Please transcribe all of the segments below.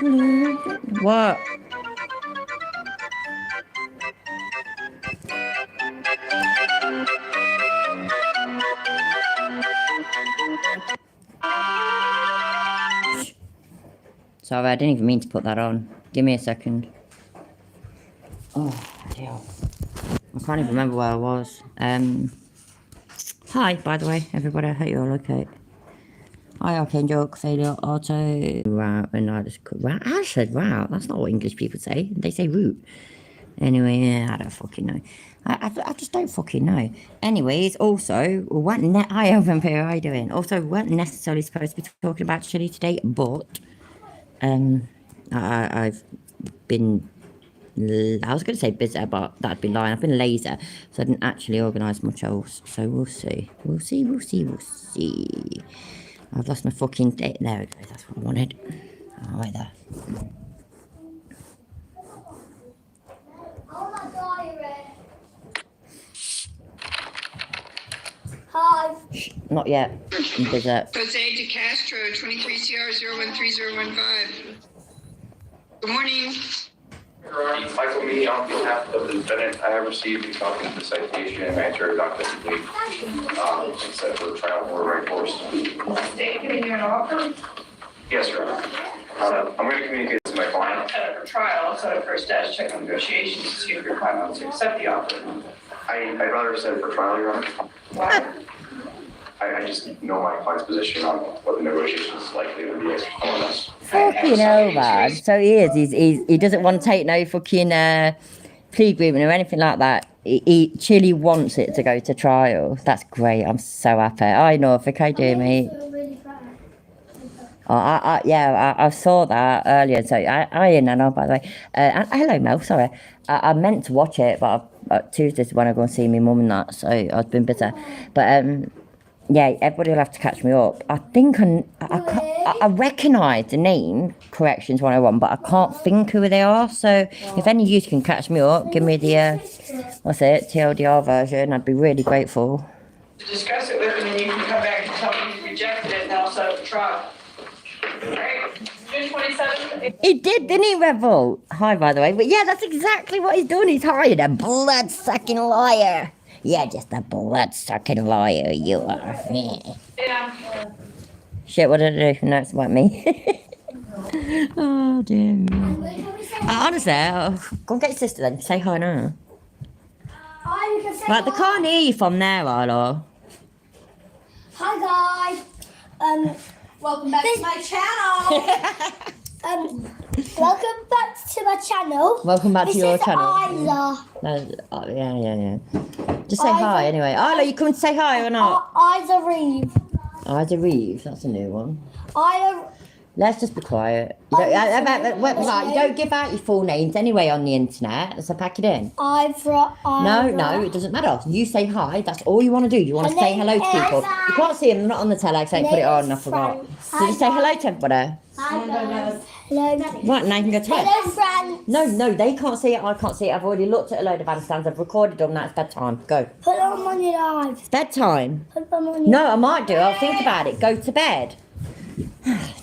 What? Sorry, I didn't even mean to put that on. Give me a second. Oh, dear. I can't even remember where I was. Hi, by the way, everybody. I hope you're all okay. Hi, Archangel, Failure, Auto. Wow, and I just wow. I said wow. That's not what English people say. They say root. Anyway, yeah, I don't fucking know. I just don't fucking know. Anyways, also, hi, Vampire, how you doing? Also, weren't necessarily supposed to be talking about chili today, but I've been. I was going to say busy, but that'd be lying. I've been lazy, so I didn't actually organise much else. So we'll see. We'll see. We'll see. We'll see. I've lost my fucking date. There we go. That's what I wanted. Oh, right there. Oh my diary. Hi. Not yet. I'm busy. Jose de Castro, 23CR013015. Good morning. Michael Me, on behalf of the defendant, I have received a copy of the citation and answer documentally, except for the trial board right course. Stated in your offer. Yes, Your Honor. I'm going to communicate to my client. For trial, so at first dash check on negotiations to see if your client wants to accept the offer. I'd rather set it for trial, Your Honor. Why? I just know my client's position on what the negotiation is likely to be on this. Fucking hell, man. So he is. He doesn't want to take no fucking plea agreement or anything like that. He Chili wants it to go to trial. That's great. I'm so happy. I know. If I do, mate. Oh, I saw that earlier. So I know, by the way. Hello, Mel. Sorry, I meant to watch it, but Tuesday's when I go and see my mum and that. So I've been busy. But yeah, everybody will have to catch me up. I think I recognise the name Corrections 101, but I can't think who they are. So if any of you can catch me up, give me the TLDR version. I'd be really grateful. To discuss it with him, and you can come back and tell me you rejected it, and I'll set up the trial. Alright, June 27th. He didn't he, Rebel? Hi, by the way. But yeah, that's exactly what he's doing. He's hired a blood-sucking liar. Yeah, just a blood-sucking liar you are. Yeah. Shit, what did I do? No, it's about me. Oh, dear me. Honestly, go and get your sister then. Say hi now. Right, they can't hear you from there, Arlo. Hi guys. Welcome back to my channel. Welcome back to my channel. Welcome back to your channel. Aiza. No, yeah. Just say hi anyway. Arlo, you coming to say hi or not? Aiza Reeve. Aiza Reeves, that's a new one. Aiza. Let's just be quiet. You don't give out your full names anyway on the internet. So pack it in. No, it doesn't matter. You say hi. That's all you want to do. You want to say hello to people. You can't see them. They're not on the tele. So I put it on. I forgot. So just say hello to everybody. Hello. Right, now you can go to bed. Hello, friends. No, they can't see it. I can't see it. I've already looked at a load of handstands. I've recorded them. That's bedtime. Go. Put them on your live. It's bedtime. Put them on your No, I might do. I'll think about it. Go to bed.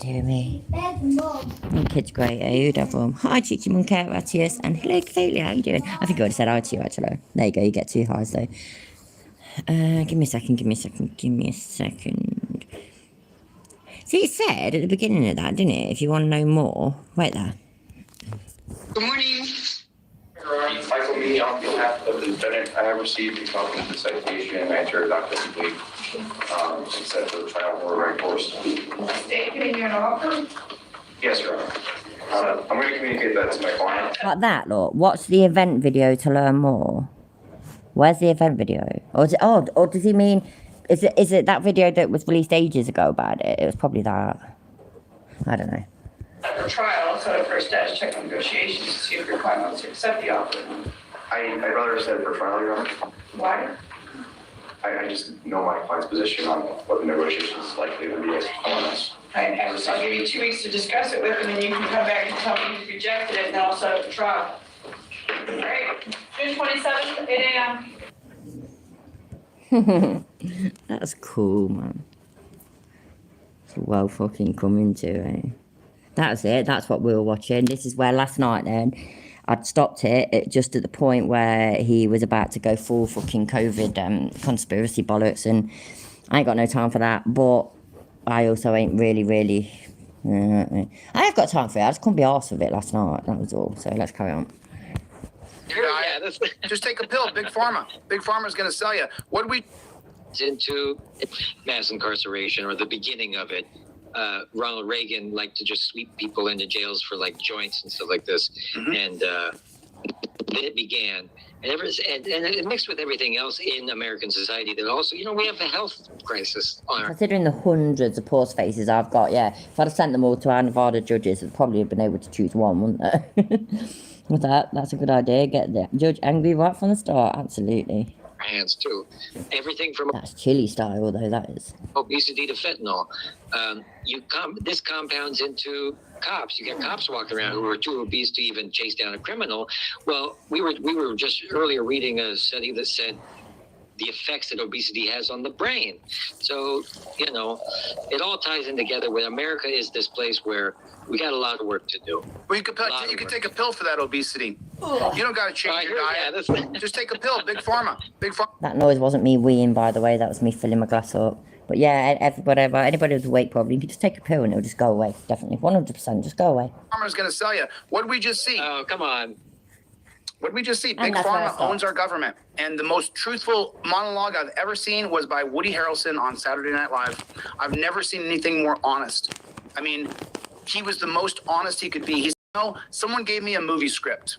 Dear me. bed, Mum. My kid's great. Who'd have them? Hi, Chichi Monkey, Ratius, and hello, Cophelia. How you doing? I think I already said hi to you, actually. There you go. You get 2 highs, though. Give me a second. See, it said at the beginning of that, didn't it? If you want to know more. Wait there. Good morning. Michael Me, on behalf of the defendant, I have received a copy of the citation and answer documentally, except for the trial board right course. Stated in your offer. Yes, Your Honor. I'm going to communicate that to my client. Like that, look. Watch the event video to learn more. Where's the event video? Or does he mean... Is it that video that was released ages ago about it? It was probably that. I don't know. For trial, so at first dash check on negotiations to see if your client wants to accept the offer. I'd rather set it for trial, Your Honor. Why? I just know my client's position on what the negotiation is likely to be on this. I'll give you 2 weeks to discuss it with him, and you can come back and tell me you rejected it, and I'll set up the trial. All right, June 27th, 8 a.m. That's cool, man. It's well fucking coming to, eh? That's it. That's what we were watching. This is where last night then I'd stopped it just at the point where he was about to go full fucking COVID conspiracy bollocks, and I ain't got no time for that. But I also ain't really. I have got time for it. I just couldn't be arsed with it last night. That was all. So let's carry on. Yeah, just take a pill. Big Pharma. Big Pharma's going to sell you. What do we into mass incarceration or the beginning of it? Ronald Reagan liked to just sweep people into jails for like joints and stuff like this, and then it began. And it mixed with everything else in American society that also, we have a health crisis on our. Considering the hundreds of post faces I've got, yeah, if I'd have sent them all to our Nevada judges, they'd probably have been able to choose one, wouldn't they? With that's a good idea. Get the judge angry right from the start. Absolutely. Hands too. Everything from That's chili style, though. That is. obesity to fentanyl. This compounds into cops. You get cops walking around who are too obese to even chase down a criminal. Well, we were just earlier reading a study that said the effects that obesity has on the brain. So, it all ties in together where America is this place where we got a lot of work to do. Well, you could take a pill for that obesity. You don't got to change your diet. Just take a pill. Big Pharma. Big Pharma. That noise wasn't me weeing, by the way. That was me filling my glass up. But yeah, anybody with a weight problem, you can just take a pill and it'll just go away. Definitely, 100%, just go away. Pharma's going to sell you. What did we just see? Oh, come on. What did we just see? And Big that's where I Pharma stopped. owns our government. And the most truthful monologue I've ever seen was by Woody Harrelson on Saturday Night Live. I've never seen anything more honest. I mean, he was the most honest he could be. Someone gave me a movie script.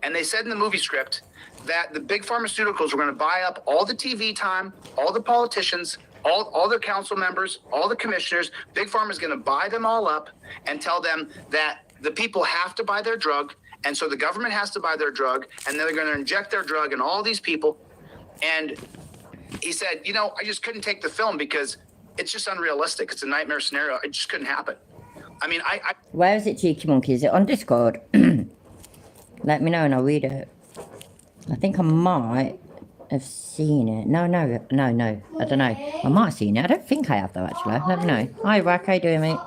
And they said in the movie script that the big pharmaceuticals were going to buy up all the TV time, all the politicians, all their council members, all the commissioners. Big Pharma is going to buy them all up and tell them that the people have to buy their drug. And so the government has to buy their drug, and then they're going to inject their drug in all these people. And he said, I just couldn't take the film because it's just unrealistic. It's a nightmare scenario. It just couldn't happen. I mean, Where is it, Cheeky Monkey? Is it on Discord? Let me know and I'll read it. I think I might have seen it. No. I don't know. I might have seen it. I don't think I have, though, actually. Let me know. Hi, Rack. How you doing, mate?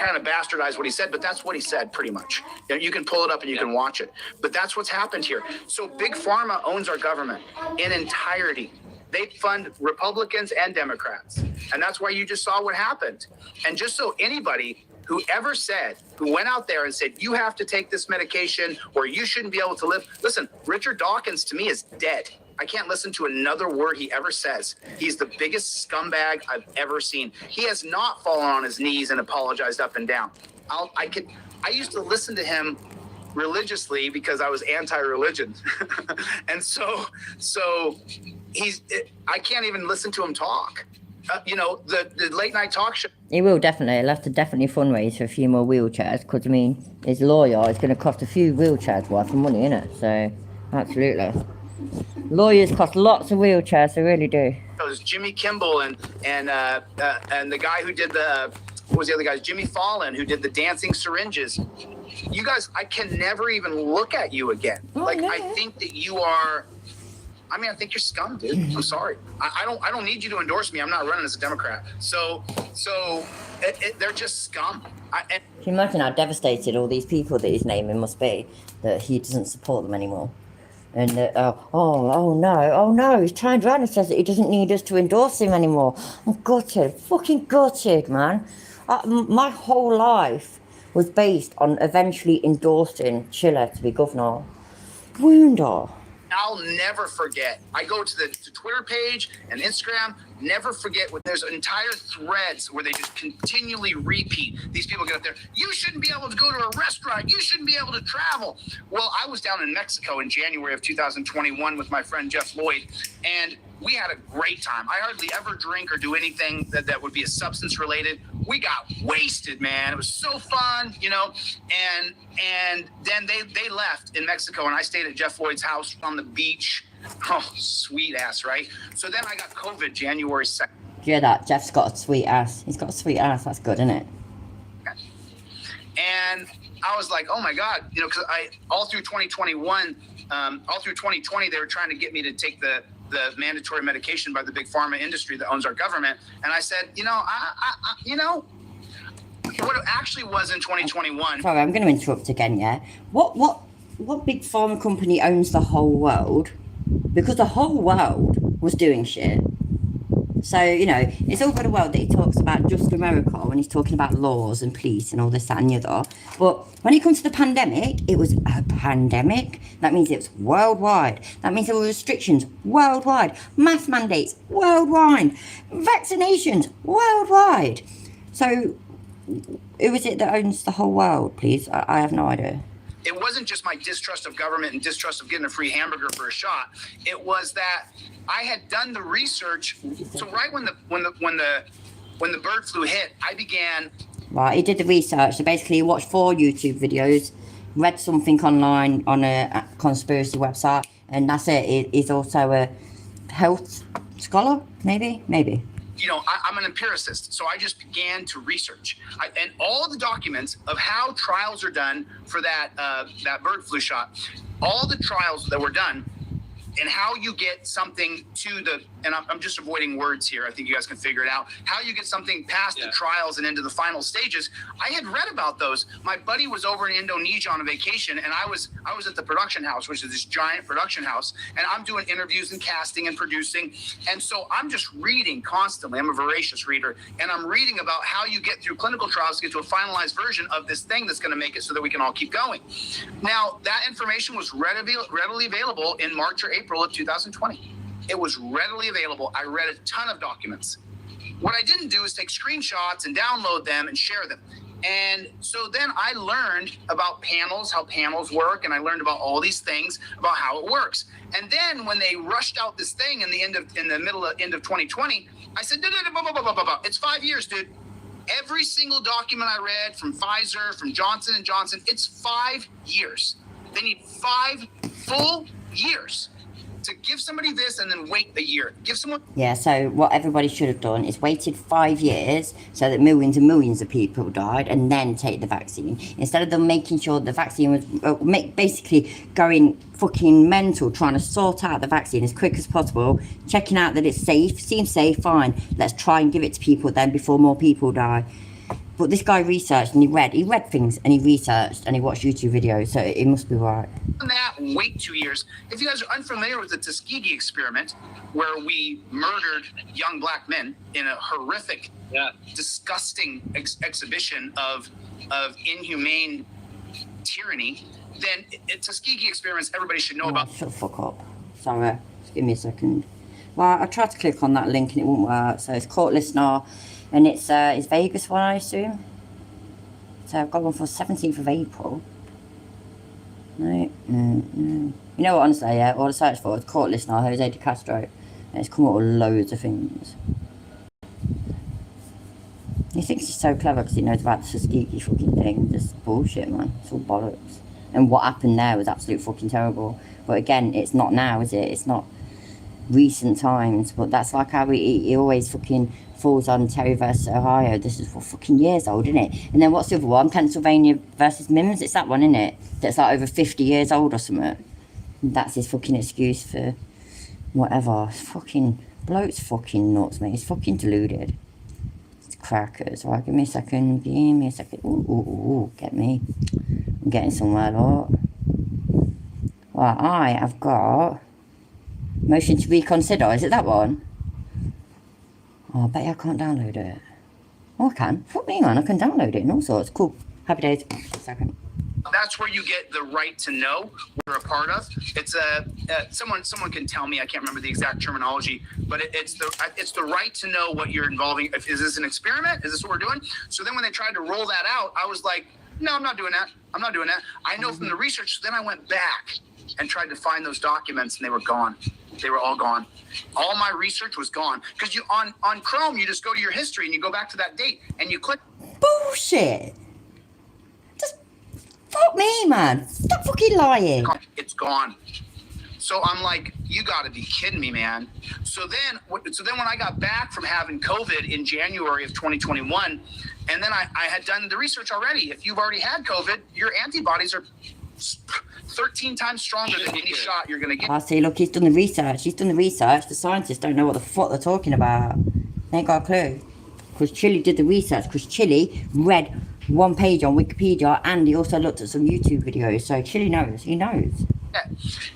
kind of bastardized what he said, but that's what he said pretty much. You can pull it up and you can watch it. But that's what's happened here. So Big Pharma owns our government in entirety. They fund Republicans and Democrats. And that's why you just saw what happened. And just so anybody who ever said, who went out there and said, you have to take this medication or you shouldn't be able to live. Listen, Richard Dawkins to me is dead. I can't listen to another word he ever says. He's the biggest scumbag I've ever seen. He has not fallen on his knees and apologized up and down. I used to listen to him religiously because I was anti-religion. And so I can't even listen to him talk. The late night talk show. He will definitely. He'll have to definitely fundraise for a few more wheelchairs because, I mean, his lawyer is going to cost a few wheelchairs worth of money, innit? So, absolutely. Lawyers cost lots of wheelchairs, they really do. It was Jimmy Kimball and the guy who did what was the other guy? Jimmy Fallon, who did the dancing syringes. You guys, I can never even look at you again. I think that you are. I think you're scum, dude. I'm sorry. I don't need you to endorse me. I'm not running as a Democrat. So they're just scum. Can you imagine how devastated all these people that he's naming must be that he doesn't support them anymore? And oh no, he's turned around and says that he doesn't need us to endorse him anymore. I'm gutted, fucking gutted, man. My whole life was based on eventually endorsing Chile to be governor. Wounder. I'll never forget. I go to the Twitter page and Instagram, never forget when there's entire threads where they just continually repeat. These people get up there, you shouldn't be able to go to a restaurant. You shouldn't be able to travel. Well, I was down in Mexico in January of 2021 with my friend Jeff Lloyd, and we had a great time. I hardly ever drink or do anything that would be a substance related. We got wasted, man. It was so fun, and then they left in Mexico, and I stayed at Jeff Lloyd's house on the beach. Oh, sweet ass, right? So then I got COVID January 2nd. Yeah, that Jeff's got a sweet ass. He's got a sweet ass. That's good, isn't it? And I was like, oh my God, because all through 2021, all through 2020, they were trying to get me to take the mandatory medication by the big pharma industry that owns our government. And I said, what it actually was in 2021. Sorry, I'm going to interrupt again, yeah? What big pharma company owns the whole world? Because the whole world was doing shit. So, you know, it's all very well that he talks about just America when he's talking about laws and police and all this, that and the other. But when it comes to the pandemic, it was a pandemic. That means it was worldwide. That means there were restrictions worldwide. Mask mandates worldwide. Vaccinations worldwide. So, who is it that owns the whole world, please? I have no idea. It wasn't just my distrust of government and distrust of getting a free hamburger for a shot. It was that I had done the research. So right when the bird flu hit, I began. Right, he did the research. So basically, he watched 4 YouTube videos, read something online on a conspiracy website, and that's it. He's also a health scholar, maybe. You know, I'm an empiricist, so I just began to research. And all the documents of how trials are done for that bird flu shot, all the trials that were done, and how you get something to the, and I'm just avoiding words here, I think you guys can figure it out, how you get something past the trials and into the final stages. I had read about those. My buddy was over in Indonesia on a vacation, and I was at the production house, which is this giant production house, and I'm doing interviews and casting and producing, and so I'm just reading constantly. I'm a voracious reader, and I'm reading about how you get through clinical trials to get to a finalized version of this thing that's going to make it so that we can all keep going. Now, that information was readily available in March or April of 2020. It was readily available. I read a ton of documents. What I didn't do is take screenshots and download them and share them. And so then I learned about panels, how panels work, and I learned about all these things about how it works. And then when they rushed out this thing in the end of 2020, I said, it's 5 years, dude. Every single document I read from Pfizer, from Johnson & Johnson, it's 5 years. They need 5 full years to give somebody this and then wait a year. Give someone... Yeah, so what everybody should have done is waited 5 years so that millions and millions of people died and then take the vaccine. Instead of them making sure the vaccine was basically going fucking mental, trying to sort out the vaccine as quick as possible, checking out that it's safe, seems safe, fine. Let's try and give it to people then before more people die. But this guy researched and he read things and he researched and he watched YouTube videos, so it must be right. That, wait 2 years. If you guys are unfamiliar with the Tuskegee experiment, where we murdered young black men in a horrific, disgusting exhibition of inhumane tyranny, then Tuskegee experiments everybody should know about. Shut the fuck up. Sorry, just give me a second. Well, I tried to click on that link and it won't work, so it's Court Listener. And it's Vegas one, I assume. So I've got one for 17th of April. No. You know what, honestly, yeah, all I searched for was Court Listener, Jose de Castro. And it's come up with loads of things. He thinks he's so clever because he knows about the Tuskegee fucking thing. Just bullshit, man. It's all bollocks. And what happened there was absolutely fucking terrible. But again, it's not now, is it? It's not recent times. But that's like how he always fucking falls on Terry versus Ohio. This is for fucking years old, isn't it? And then what's the other one? Pennsylvania versus Mims. It's that one, isn't it? That's like over 50 years old or something. And that's his fucking excuse for whatever. It's fucking bloke's fucking nuts, mate. He's fucking deluded. It's crackers. Right, give me a second. Give me a second. Ooh, get me. I'm getting somewhere, look. Right, I have got motion to reconsider. Is it that one? Oh, I bet you I can't download it. Oh, I can. Fuck me, man. I can download it and all sorts. Cool. Happy days. A second. That's where you get the right to know we're a part of. It's someone can tell me, I can't remember the exact terminology, but it's the right to know what you're involving. Is this an experiment? Is this what we're doing? So then when they tried to roll that out, I was like, no, I'm not doing that. I know from the research. So then I went back and tried to find those documents, and they were gone. They were all gone. All my research was gone. Because you on Chrome, you just go to your history and you go back to that date and you click. Bullshit. Just fuck me, man. Stop fucking lying. It's gone. So I'm like, you got to be kidding me, man. So then when I got back from having COVID in January of 2021, and then I had done the research already. If you've already had COVID, your antibodies are 13 times stronger than any shot you're going to get. I see, look, he's done the research. The scientists don't know what the fuck they're talking about. They ain't got a clue. because Chili did the research, because Chili read one page on Wikipedia and he also looked at some YouTube videos. So Chili knows, he knows.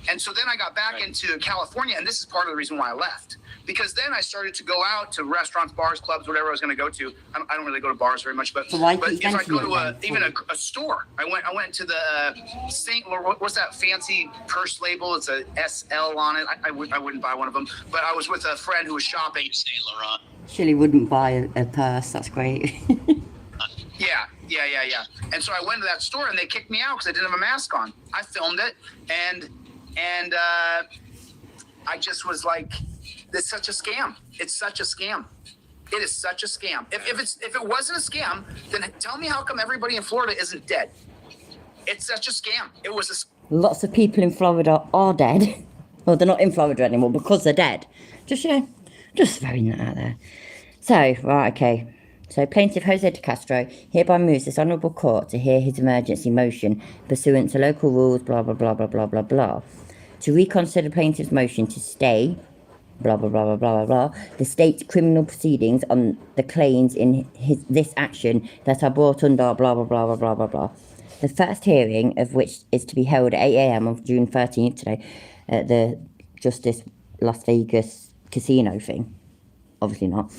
And so then I got back into California, and this is part of the reason why I left. Because then I started to go out to restaurants, bars, clubs, whatever I was going to go to. I don't really go to bars very much, but, So why but keep if I go mentioning to even a store, I went to the St. What's that fancy purse label? It's a SL on it. I wouldn't buy one of them, but I was with a friend who was shopping. Saint Laurent. Chili wouldn't buy a purse, that's great. Yeah. And so I went to that store and they kicked me out because I didn't have a mask on. I filmed it and I just was like, it's such a scam. It's such a scam. It is such a scam. If it wasn't a scam, then tell me how come everybody in Florida isn't dead? It's such a scam. It was a Lots of people in Florida are dead. Well, they're not in Florida anymore because they're dead. Just, just throwing that out there. So, right, okay. So, Plaintiff Jose de Castro hereby moves this Honourable Court to hear his emergency motion pursuant to local rules, blah, blah, blah, blah, blah, blah, blah. To reconsider plaintiff's motion to stay, blah, blah, blah, blah, blah, blah, blah, the state's criminal proceedings on the claims in this action that are brought under, blah, blah, blah, blah, blah, blah, blah. The first hearing of which is to be held at 8 a.m. on June 13th today at the Justice Las Vegas casino thing. Obviously not.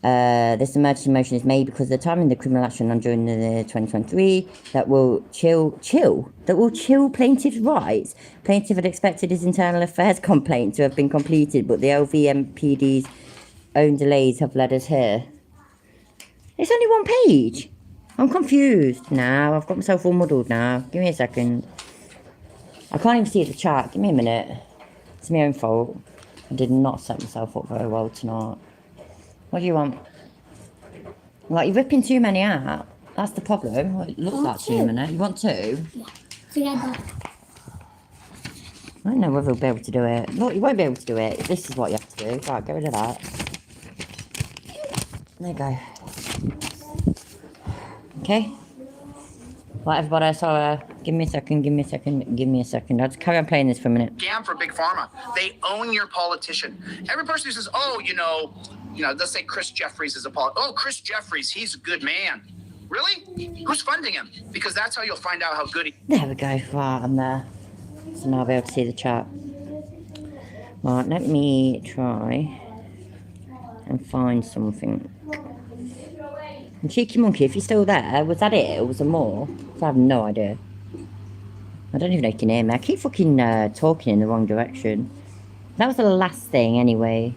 This emergency motion is made because the time in the criminal action on June 2023 that will chill plaintiff's rights. Plaintiff had expected his internal affairs complaint to have been completed, but the LVMPD's own delays have led us here. It's only one page. I'm confused now. I've got myself all muddled now. Give me a second. I can't even see the chat. Give me a minute. It's my own fault. I did not set myself up very well tonight. What do you want? Like, you're ripping too many out. That's the problem. Well, it looks like too many. You want two? Together. I don't know whether we'll be able to do it. Look, you won't be able to do it. This is what you have to do. Right, get rid of that. There you go. Okay? Right, everybody, so give me a second. I'll just carry on playing this for a minute. scam for Big Pharma. They own your politician. Every person who says, oh, let's say Chris Jeffries is a politician. Oh, Chris Jeffries, he's a good man. Really? Who's funding him? Because that's how you'll find out how good he. There we go. Right, I'm there. So now I'll be able to see the chat. Right, let me try and find something. And Cheeky Monkey, if you're still there, was that it or was there more? I have no idea. I don't even know if you can hear me. I keep fucking talking in the wrong direction. That was the last thing anyway.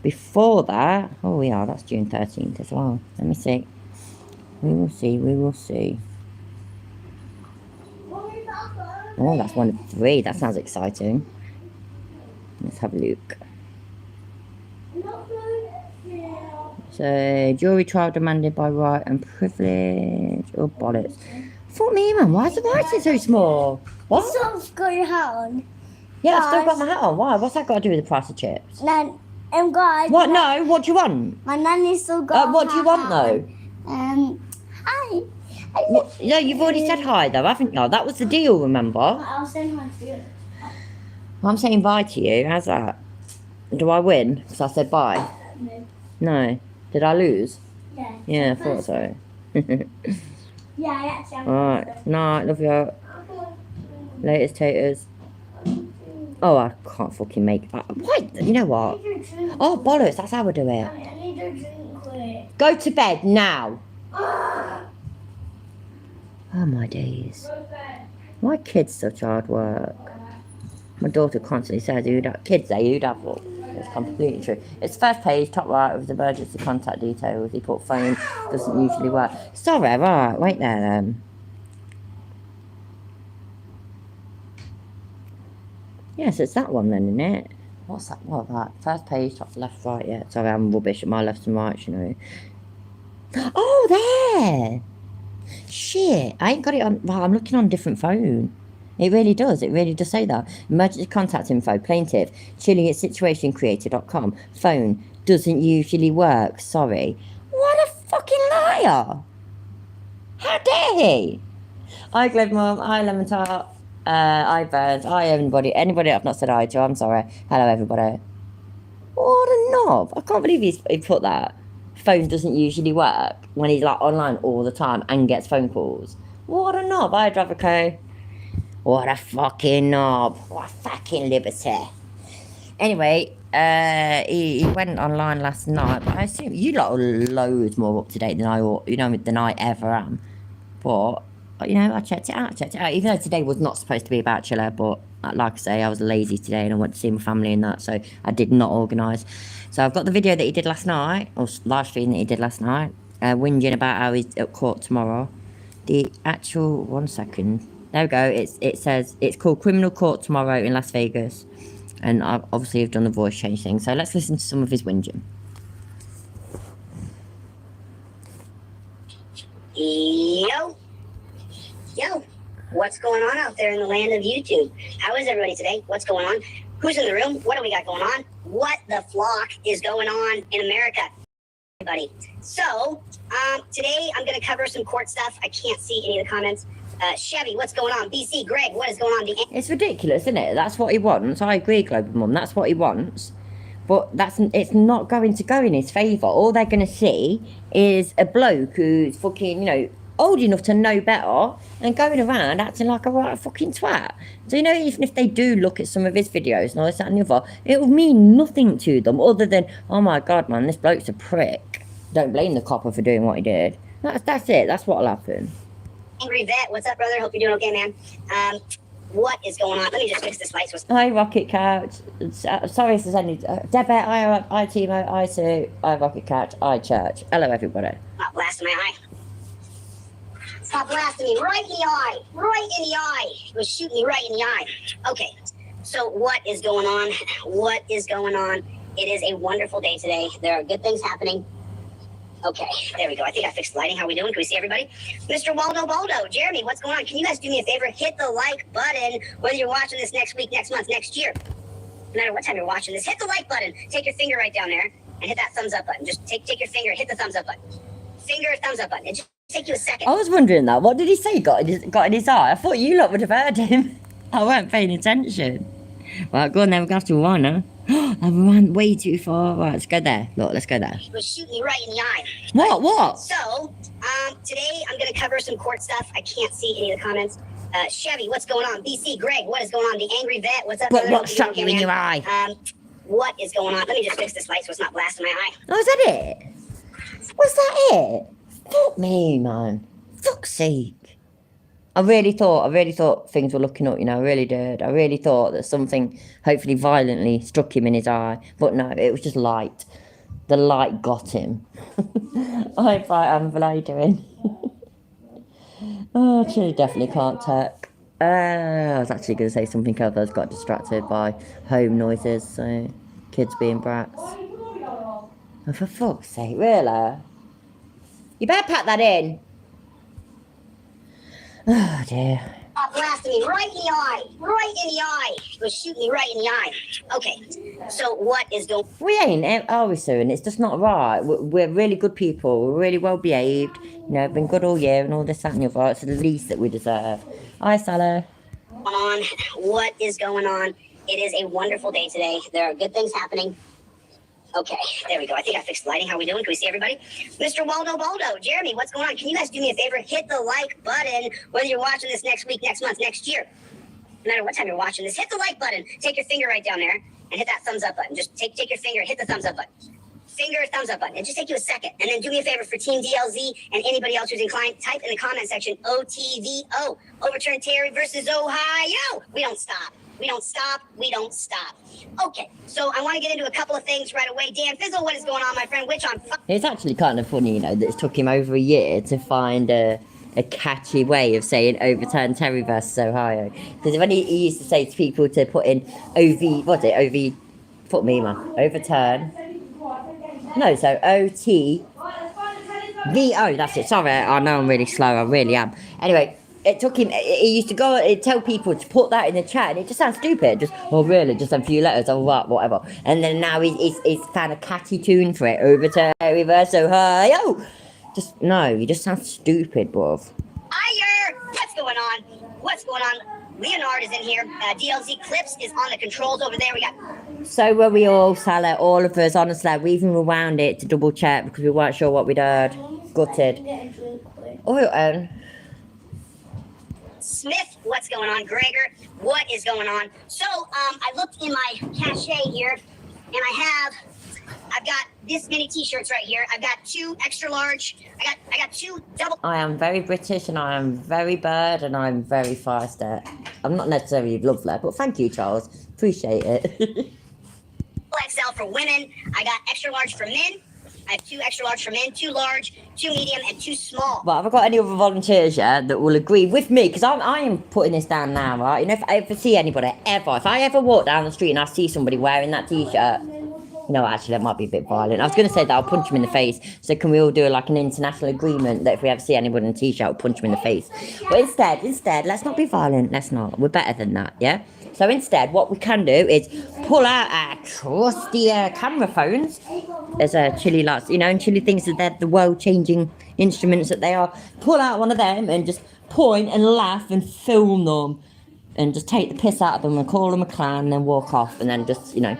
Before that, oh yeah, that's June 13th as well. Let me see. We will see. Oh, that's 1 of 3. That sounds exciting. Let's have a look. So, jury trial demanded by right and privilege. Oh, bollocks. Fuck me, man. Why is the writing so small? What? Someone's got your hat on. Yeah, I've still got my hat on. Why? What's that got to do with the price of chips? Nan, guys. What? No, what do you want? My nanny still got. What do you want, though? Hi. What? No, you've already said hi, though, haven't you? That was the deal, remember? I'll send one to you. I'm saying bye to you. How's that? Do I win? Because I said bye. No. No. Did I lose? Yeah. Yeah, I thought so. Yeah, I actually. Alright. Night, love you. Latest taters. Oh, I can't fucking make. Why? You know what? Oh, bollocks. That's how we do it. I need a drink quick. Go to bed now. Oh, my days. Why kids such hard work? My daughter constantly says, kids, you'd have what? It's completely true. It's first page, top right, with emergency contact details. He put phone, doesn't usually work. Sorry, right, wait there then. Yes, it's that one then, isn't it? What's that? What that? First page, top left, right, yeah. Sorry, I'm rubbish at my left and right, you know. Oh, there! Shit, I ain't got it on. Well, I'm looking on a different phone. It really does say that. Emergency contact info, plaintiff, chilling at situationcreator.com. Phone, doesn't usually work, sorry. What a fucking liar! How dare he? Hi, Gleb Mum, hi, Lemon Tart, hi, Burns, hi, anybody I've not said hi to, I'm sorry. Hello, everybody. What a knob. I can't believe he put that. phone doesn't usually work when he's like online all the time and gets phone calls. What a knob, I drive a co. What a fucking knob. What a fucking liberty. Anyway, he went online last night, but I assume you lot are loads more up to date than than I ever am. But I checked it out. Even though today was not supposed to be a bachelor, but like I say, I was lazy today and I went to see my family and that, so I did not organise. So I've got the video that he did last night, or live stream that he did last night, whinging about how he's at court tomorrow. The actual, 1 second. There we go. It says it's called Criminal Court Tomorrow in Las Vegas, and I've obviously done the voice change thing. So let's listen to some of his whinging. Yo, what's going on out there in the land of YouTube? How is everybody today? What's going on? Who's in the room? What do we got going on? What the flock is going on in America? Everybody. So, today I'm going to cover some court stuff. I can't see any of the comments. Chevy, what's going on? BC, Greg, what is going on? It's ridiculous, isn't it? That's what he wants. I agree, Global Mum. That's what he wants. But it's not going to go in his favour. All they're going to see is a bloke who's fucking, old enough to know better and going around acting like a right fucking twat. So, even if they do look at some of his videos and all this, that and the other, it will mean nothing to them other than, oh my God, man, this bloke's a prick. Don't blame the copper for doing what he did. That's it. That's what'll happen. Angry Vet, what's up, brother? Hope you're doing okay, man. What is going on? Let me just fix this light. Hi, Rocket Couch. Sorry if there's any... Debit, I Timo, I Sue, I Rocket Couch, I Church. Hello, everybody. Stop blasting my eye. Stop blasting me right in the eye. Right in the eye. It was shooting me right in the eye. Okay, so what is going on? What is going on? It is a wonderful day today. There are good things happening. Okay, there we go. I think I fixed the lighting. How we doing? Can we see everybody? Mr. Waldo Baldo, Jeremy, what's going on? Can you guys do me a favor? Hit the like button, whether you're watching this next week, next month, next year. No matter what time you're watching this, hit the like button. Take your finger right down there and hit that thumbs up button. Just take your finger, hit the thumbs up button. Finger, thumbs up button. It just take you a second. I was wondering that. What did he say got in his eye? I thought you lot would have heard him. I weren't paying attention. Right, go on then. We're going to have to run, huh? I ran way too far. Right, let's go there. Look, let's go there. It was shooting me right in the eye. What? So, today I'm going to cover some court stuff. I can't see any of the comments. Chevy, what's going on? BC, Greg, what is going on? The Angry Vet, what's up? But what shot you in your eye? What is going on? Let me just fix this light so it's not blasting my eye. Oh, is that it? Was that it? Fuck me, man. Fuck's sake. I really thought things were looking up, I really did. I really thought that something hopefully violently struck him in his eye. But no, it was just light. The light got him. Hi, Bright Amber, how you doing? Oh, actually, definitely can't talk. I was actually going to say something else. I was got distracted by home noises, so kids being brats. Oh, for fuck's sake, really? You better pack that in. Oh, dear. Stop blasting me right in the eye. Right in the eye. It was shooting me right in the eye. Okay, so what is going... We ain't, are we, Sue? And it's just not right. We're really good people. We're really well behaved. Been good all year and all this, that and the other. It's the least that we deserve. Hi, Sally. What is going on? It is a wonderful day today. There are good things happening. Okay, there we go. I think I fixed the lighting. How we doing? Can we see everybody? Mr. Waldo Baldo, Jeremy, what's going on? Can you guys do me a favor? Hit the like button, whether you're watching this next week, next month, next year. No matter what time you're watching this, hit the like button. Take your finger right down there and hit that thumbs up button. Just take your finger, hit the thumbs up button. Finger, thumbs up button. It just take you a second. And then do me a favor for Team DLZ and anybody else who's inclined, type in the comment section, OTVO. Overturn Terry versus Ohio. We don't stop. We don't stop. We don't stop. Okay, so I want to get into a couple of things right away. Dan Fizzle, what is going on, my friend? Which on... It's actually kind of funny, that it took him over a year to find a catchy way of saying overturn Terry versus Ohio. Because when he used to say to people to put in fuck me, man. Overturn. No, so OTVO, that's it. Sorry, I know I'm really slow. I really am. Anyway, it took him, he used to go and tell people to put that in the chat, and it just sounds stupid. Just, really, just a few letters, whatever. And then now he's found a catchy tune for it. Overturn Terry versus Ohio. You just sound stupid, bruv. Hiya! What's going on? What's going on? Leonard is in here. DLZ Clips is on the controls over there. We got So were we all, Sally, all of us, honestly. We even rewound it to double check because we weren't sure what we'd heard. Gutted. Get a drink quick. Oh, Smith. What's going on? Gregor, what is going on? So I looked in my cache here, and I've got this many t-shirts right here. I've got 2 extra large. I got 2 double I am very British and I am very bird and I'm very feisty. I'm not necessarily lovely, but thank you, Charles. Appreciate it. XL for women. I got extra large for men. I have 2 extra large for men, 2 large, 2 medium, and 2 small. But have I got any other volunteers, yeah, that will agree with me? Because I am putting this down now, right? You know, if I ever see anybody, if I ever walk down the street and I see somebody wearing that t-shirt, no, actually, that might be a bit violent. I was going to say that I'll punch him in the face. So can we all do like an international agreement that if we ever see anybody in a t-shirt, we'll punch him in the face? But instead, let's not be violent. Let's not. We're better than that, yeah? So instead, what we can do is pull out our trusty camera phones. There's Chile lots, you know, and Chile thinks that they're the world-changing instruments that they are. Pull out one of them and just point and laugh and film them. And just take the piss out of them and call them a clown and then walk off and then just, you know,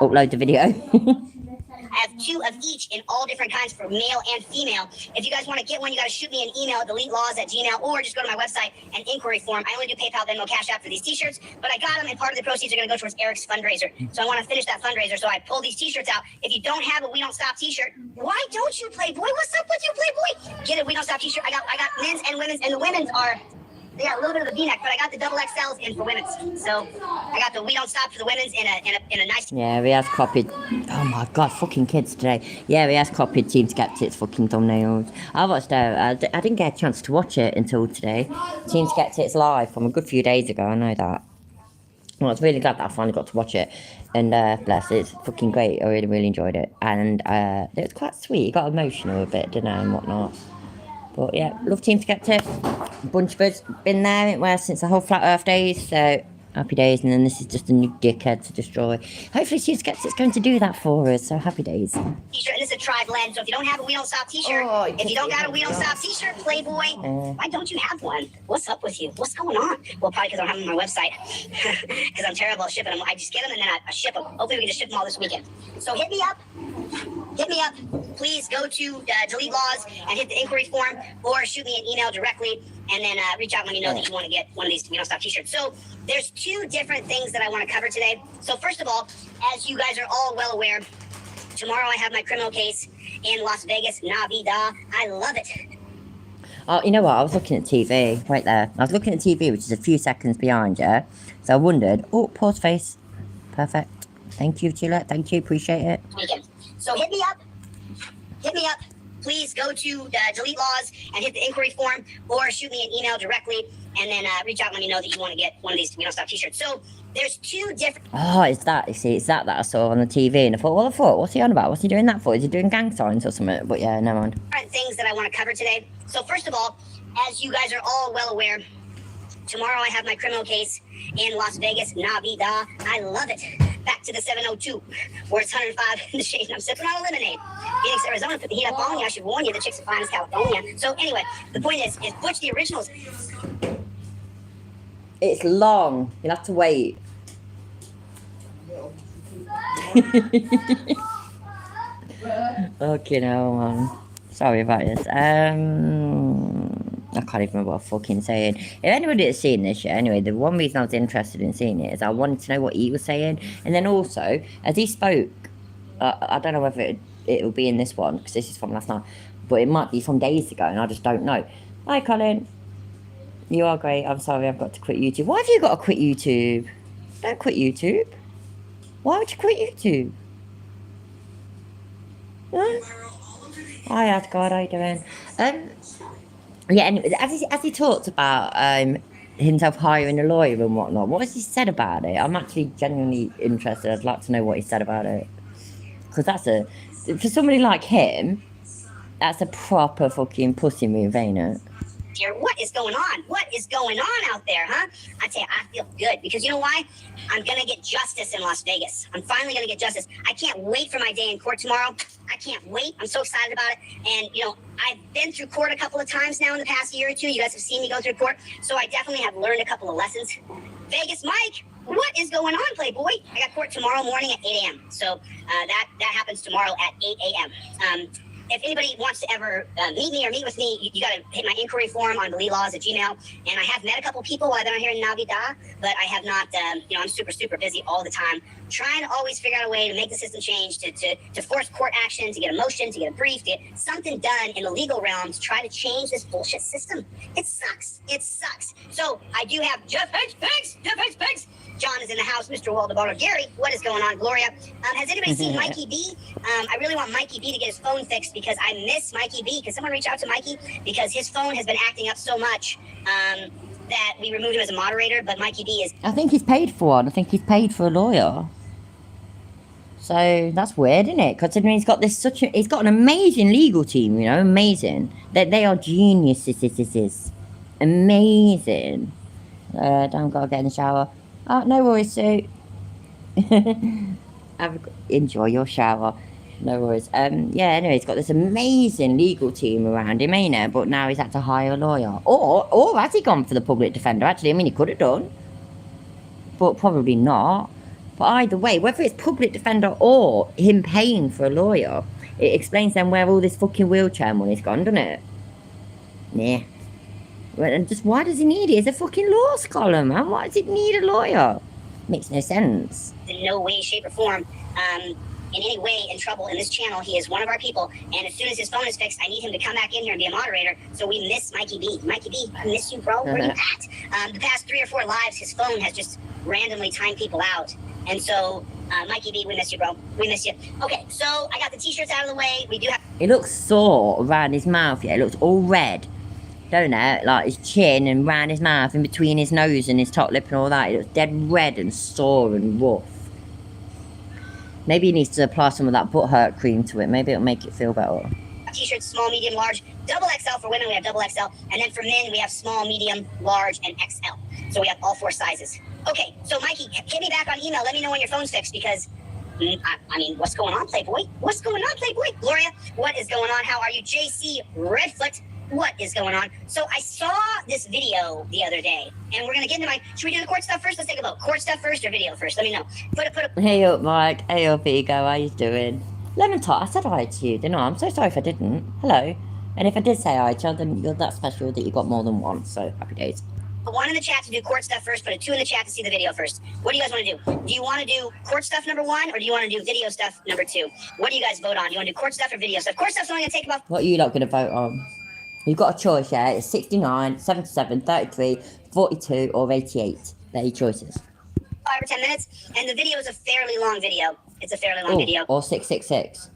upload the video. I have 2 of each in all different kinds for male and female. If you guys want to get one, you got to shoot me an email at deletelaws@gmail.com or just go to my website and inquiry form. I only do PayPal, Venmo, Cash App for these t-shirts, but I got them and part of the proceeds are going to go towards Eric's fundraiser. So I want to finish that fundraiser. So I pull these t-shirts out. If you don't have a We Don't Stop t-shirt, why don't you, Playboy? What's up with you, Playboy? Get a We Don't Stop t-shirt. I got men's and women's, and the women's are... They got a little bit of a V-neck, but I got the double XLs in for women's. So I got the We Don't Stop for the women's in a nice. Yeah, we has copied. Oh my god, fucking kids today. Yeah, we has copied Team Skeptic's fucking thumbnails. I watched I didn't get a chance to watch it until today. Team Skeptic's live from a good few days ago. I know that. Well, I was really glad that I finally got to watch it. And bless it, it's fucking great. I really enjoyed it. And it was quite sweet. It got emotional a bit, didn't it, and whatnot. But yeah, love Team Skeptic. A bunch of us been there, ain't we, since the whole Flat Earth days, so happy days. And then this is just a new dickhead to destroy. Hopefully Team Skeptic's going to do that for us, so happy days. T-shirt, and this is a tri-blend, so if you don't have a We Don't Stop t-shirt, if you don't got a We Don't Stop t-shirt, Playboy, why don't you have one? What's up with you? What's going on? Well, probably because I don't have them on my website, because I'm terrible at shipping them. I just get them and then I ship them. Hopefully we can just ship them all this weekend. So hit me up. Please go to Delete Laws and hit the inquiry form or shoot me an email directly and then reach out and let me know that you want to get one of these We Don't Stop t-shirts. So there's 2 different things that I want to cover today. So first of all, as you guys are all well aware, tomorrow I have my criminal case in Las Vegas, Navidad. I love it. Oh, you know what? I was looking at TV right there. I was looking at TV, which is a few seconds behind, yeah? So I wondered, oh, pause face. Perfect. Thank you, Gillette. Thank you. Appreciate it. Weekend. So hit me up. Please go to Delete Laws and hit the inquiry form or shoot me an email directly and then reach out and let me know that you want to get one of these We Don't Stop t-shirts. So there's 2 different... Oh, it's that, you see, it's that I saw on the TV and I thought, what's he on about? What's he doing that for? Is he doing gang signs or something? But yeah, never mind. Things that I want to cover today. So first of all, as you guys are all well aware, tomorrow I have my criminal case in Las Vegas, Navidad. I love it. Back to the 702, where it's 105 in the shade, and I'm sipping on a lemonade. Phoenix, Arizona, put the heat up on you. I should warn you, the chicks are fine as California. So anyway, the point is Butch the Originals. It's long. You'll have to wait. Okay, no, man. Sorry about this. I can't even remember what I'm fucking saying. If anybody that's seen this yet, anyway, the one reason I was interested in seeing it is I wanted to know what he was saying. And then also, as he spoke, I don't know whether it'll be in this one, because this is from last night, but it might be from days ago, and I just don't know. Hi, Colin. You are great. I'm sorry I've got to quit YouTube. Why have you got to quit YouTube? Don't quit YouTube. Why would you quit YouTube? Huh? Hi, Asgard. How you doing? Yeah, anyway, as he talked about himself hiring a lawyer and whatnot, what has he said about it? I'm actually genuinely interested. I'd like to know what he said about it. Because for somebody like him, that's a proper fucking pussy move, ain't it? Dear, what is going on? What is going on out there, huh? I tell you, I feel good because you know why? I'm gonna get justice in Las Vegas. I'm finally gonna get justice. I can't wait for my day in court tomorrow. I can't wait. I'm so excited about it. And, you know, I've been through court a couple of times now in the past year or two. You guys have seen me go through court. So I definitely have learned a couple of lessons. Vegas Mike, what is going on, Playboy? I got court tomorrow morning at 8 a.m. So that happens tomorrow at 8 a.m. If anybody wants to ever meet me or meet with me, you got to hit my inquiry form on belilaws@gmail. And I have met a couple people while I've been here in Navidad, but I have not, you know, I'm super, super busy all the time, trying to always figure out a way to make the system change, to force court action, to get a motion, to get a brief, to get something done in the legal realm to try to change this bullshit system. It sucks. It sucks. So I do have Jeff Hanks. John is in the house, Mr. Waldeboro. Gary, what is going on? Gloria, has anybody seen Mikey B? I really want Mikey B to get his phone fixed because I miss Mikey B. Can someone reach out to Mikey? Because his phone has been acting up so much that we removed him as a moderator, but Mikey B is... I think he's paid for one. I think he's paid for a lawyer. So that's weird, isn't it? Considering he's got he's got an amazing legal team, you know, amazing. They are geniuses. Amazing. Don't gotta get in the shower. Oh, no worries, Sue. Enjoy your shower. No worries. Yeah, anyway, he's got this amazing legal team around him, ain't it? But now he's had to hire a lawyer. Or has he gone for the public defender? Actually, I mean, he could have done. But probably not. But either way, whether it's public defender or him paying for a lawyer, it explains then where all this fucking wheelchair money's gone, doesn't it? Yeah. And just why does he need it? He's a fucking law scholar, man. Why does he need a lawyer? Makes no sense. In no way, shape, or form, in any way in trouble in this channel. He is one of our people, and as soon as his phone is fixed, I need him to come back in here and be a moderator. So we miss Mikey B. Mikey B, I miss you, bro. Where you at? The past 3 or 4 lives, his phone has just randomly timed people out. And so, Mikey B, we miss you, bro. We miss you. Okay, so I got the t-shirts out of the way. We do have... It looks sore around his mouth, yeah. It looks all red. Don't it? Like his chin and round his mouth, in between his nose and his top lip and all that. It looks dead red and sore and rough. Maybe he needs to apply some of that butt hurt cream to it. Maybe it'll make it feel better. T-shirts, small, medium, large, double XL. For women, we have double XL. And then for men, we have small, medium, large, and XL. So we have all 4 sizes. Okay, so Mikey, hit me back on email. Let me know when your phone's fixed because, I mean, what's going on, Playboy? What's going on, Playboy? Gloria, what is going on? How are you? JC Redfoot, what is going on? So I saw this video the other day, and we're going to get into should we do the court stuff first? Let's take a vote. Court stuff first or video first? Let me know. Put a... Hey up, Mike. Hey up, Ego. How you doing? Lemon Tart, I said hi to you, didn't I? I'm so sorry if I didn't. Hello. And if I did say hi to you, then you're that special that you got more than one, so happy days. Put 1 in the chat to do court stuff first, put a 2 in the chat to see the video first. What do you guys want to do? Do you want to do court stuff number 1, or do you want to do video stuff number 2? What do you guys vote on? Do you want to do court stuff or video stuff? Court stuff's only going to take about... What are you lot going to vote on? You've got a choice, yeah? It's 69, 77, 33, 42, or 88. They're your choices. 5 or 10 minutes, and the video is a fairly long video. It's a fairly long video. Or 666.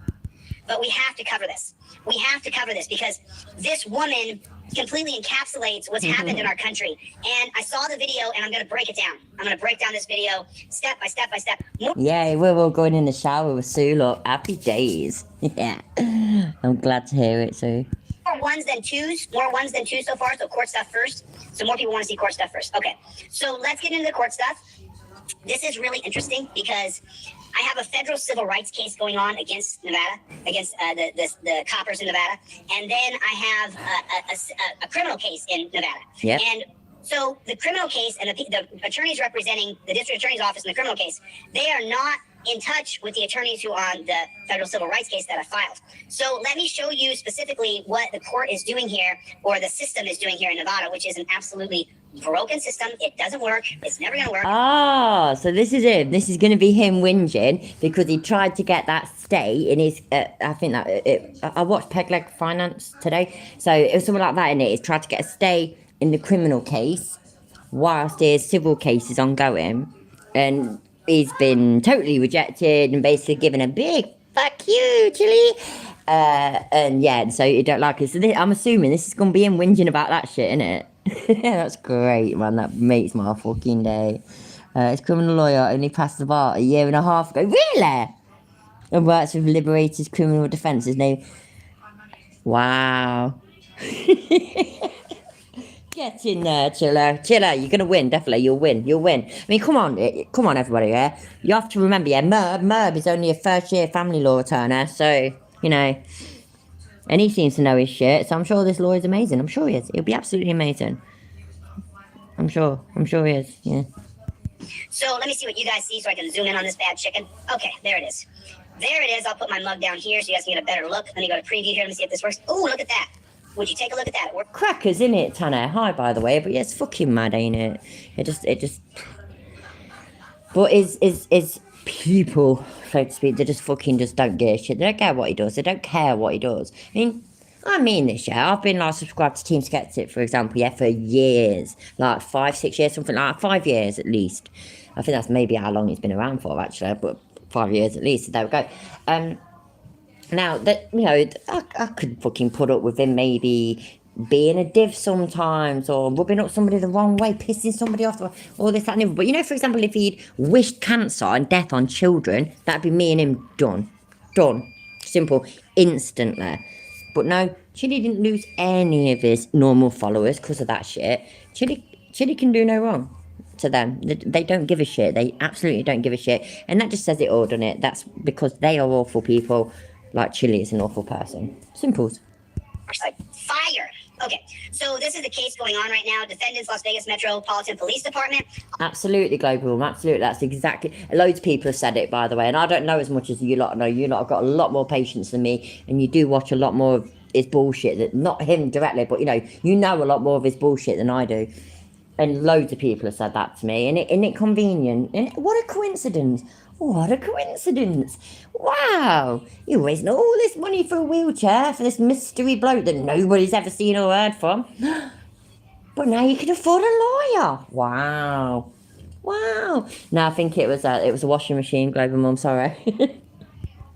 But we have to cover this. We have to cover this because this woman completely encapsulates what's happened in our country. And I saw the video, and I'm going to break it down. I'm going to break down this video step by step by step. Yay, we're all going in the shower with Sue, look. Happy days. Yeah. I'm glad to hear it, Sue. More ones than twos so far. So court stuff first. So more people want to see court stuff first. Okay. So let's get into the court stuff. This is really interesting because I have a federal civil rights case going on against Nevada, against the coppers in Nevada, and then I have a criminal case in Nevada. Yep. And so the criminal case and the attorneys representing the district attorney's office in the criminal case, they are not in touch with the attorneys who are on the federal civil rights case that I filed. So let me show you specifically what the court is doing here, or the system is doing here in Nevada, which is an absolutely broken system. It doesn't work. It's never going to work. Ah, so this is him. This is going to be him whinging because he tried to get that stay in his, I think that, I watched Peg Leg Finance today. So it was something like that in it. He tried to get a stay in the criminal case whilst his civil case is ongoing. And he's been totally rejected and basically given a big fuck you, Chili. And yeah, so you don't like it. So I'm assuming this is going to be him whinging about that shit, innit? That's great, man. That makes my fucking day. His criminal lawyer only passed the bar a year and a half ago. Really? And works with Liberators Criminal Defence. His name. Wow. Get in there, Chiller. Chiller, you're going to win. Definitely, you'll win. You'll win. I mean, come on, everybody, yeah? You have to remember, yeah, Merb is only a first-year family law attorney, so you know. And he seems to know his shit, so I'm sure this lawyer's amazing. I'm sure he is. He'll be absolutely amazing. I'm sure he is, yeah. So let me see what you guys see so I can zoom in on this bad chicken. Okay, there it is. There it is. I'll put my mug down here so you guys can get a better look. Let me go to preview here. Let me see if this works. Oh, look at that. Would you take a look at that? Crackers, innit, Tanner? Hi, by the way, but yeah, it's fucking mad, ain't it? It just... But is people, so to speak, they just fucking just don't give a shit. They don't care what he does. They don't care what he does. I mean this, yeah. I've been like subscribed to Team Skeptic, for example, yeah, for years. Like 5-6 years, something like 5 years at least. I think that's maybe how long he's been around for, actually, but 5 years at least. So there we go. Now that I could fucking put up with him maybe being a div sometimes, or rubbing up somebody the wrong way, pissing somebody off, or all this, that, and the other. But for example, if he'd wished cancer and death on children, that'd be me and him done. Simple, instantly. But no, Chili didn't lose any of his normal followers because of that shit. Chili can do no wrong to them. They don't give a shit. They absolutely don't give a shit. And that just says it all, doesn't it? That's because they are awful people. Like Chili is an awful person. Simples. Like fire. Okay, so this is the case going on right now. Defendants, Las Vegas Metropolitan Police Department. Absolutely, Global. Absolutely. That's exactly... Loads of people have said it, by the way. And I don't know as much as you lot know. You lot have got a lot more patience than me. And you do watch a lot more of his bullshit. That not him directly, but, you know a lot more of his bullshit than I do. And loads of people have said that to me. Isn't it convenient? And what a coincidence. What a coincidence. Wow. You wasting all this money for a wheelchair for this mystery bloke that nobody's ever seen or heard from. But now you can afford a lawyer. Wow. No, I think it was a washing machine, Global Mum, sorry.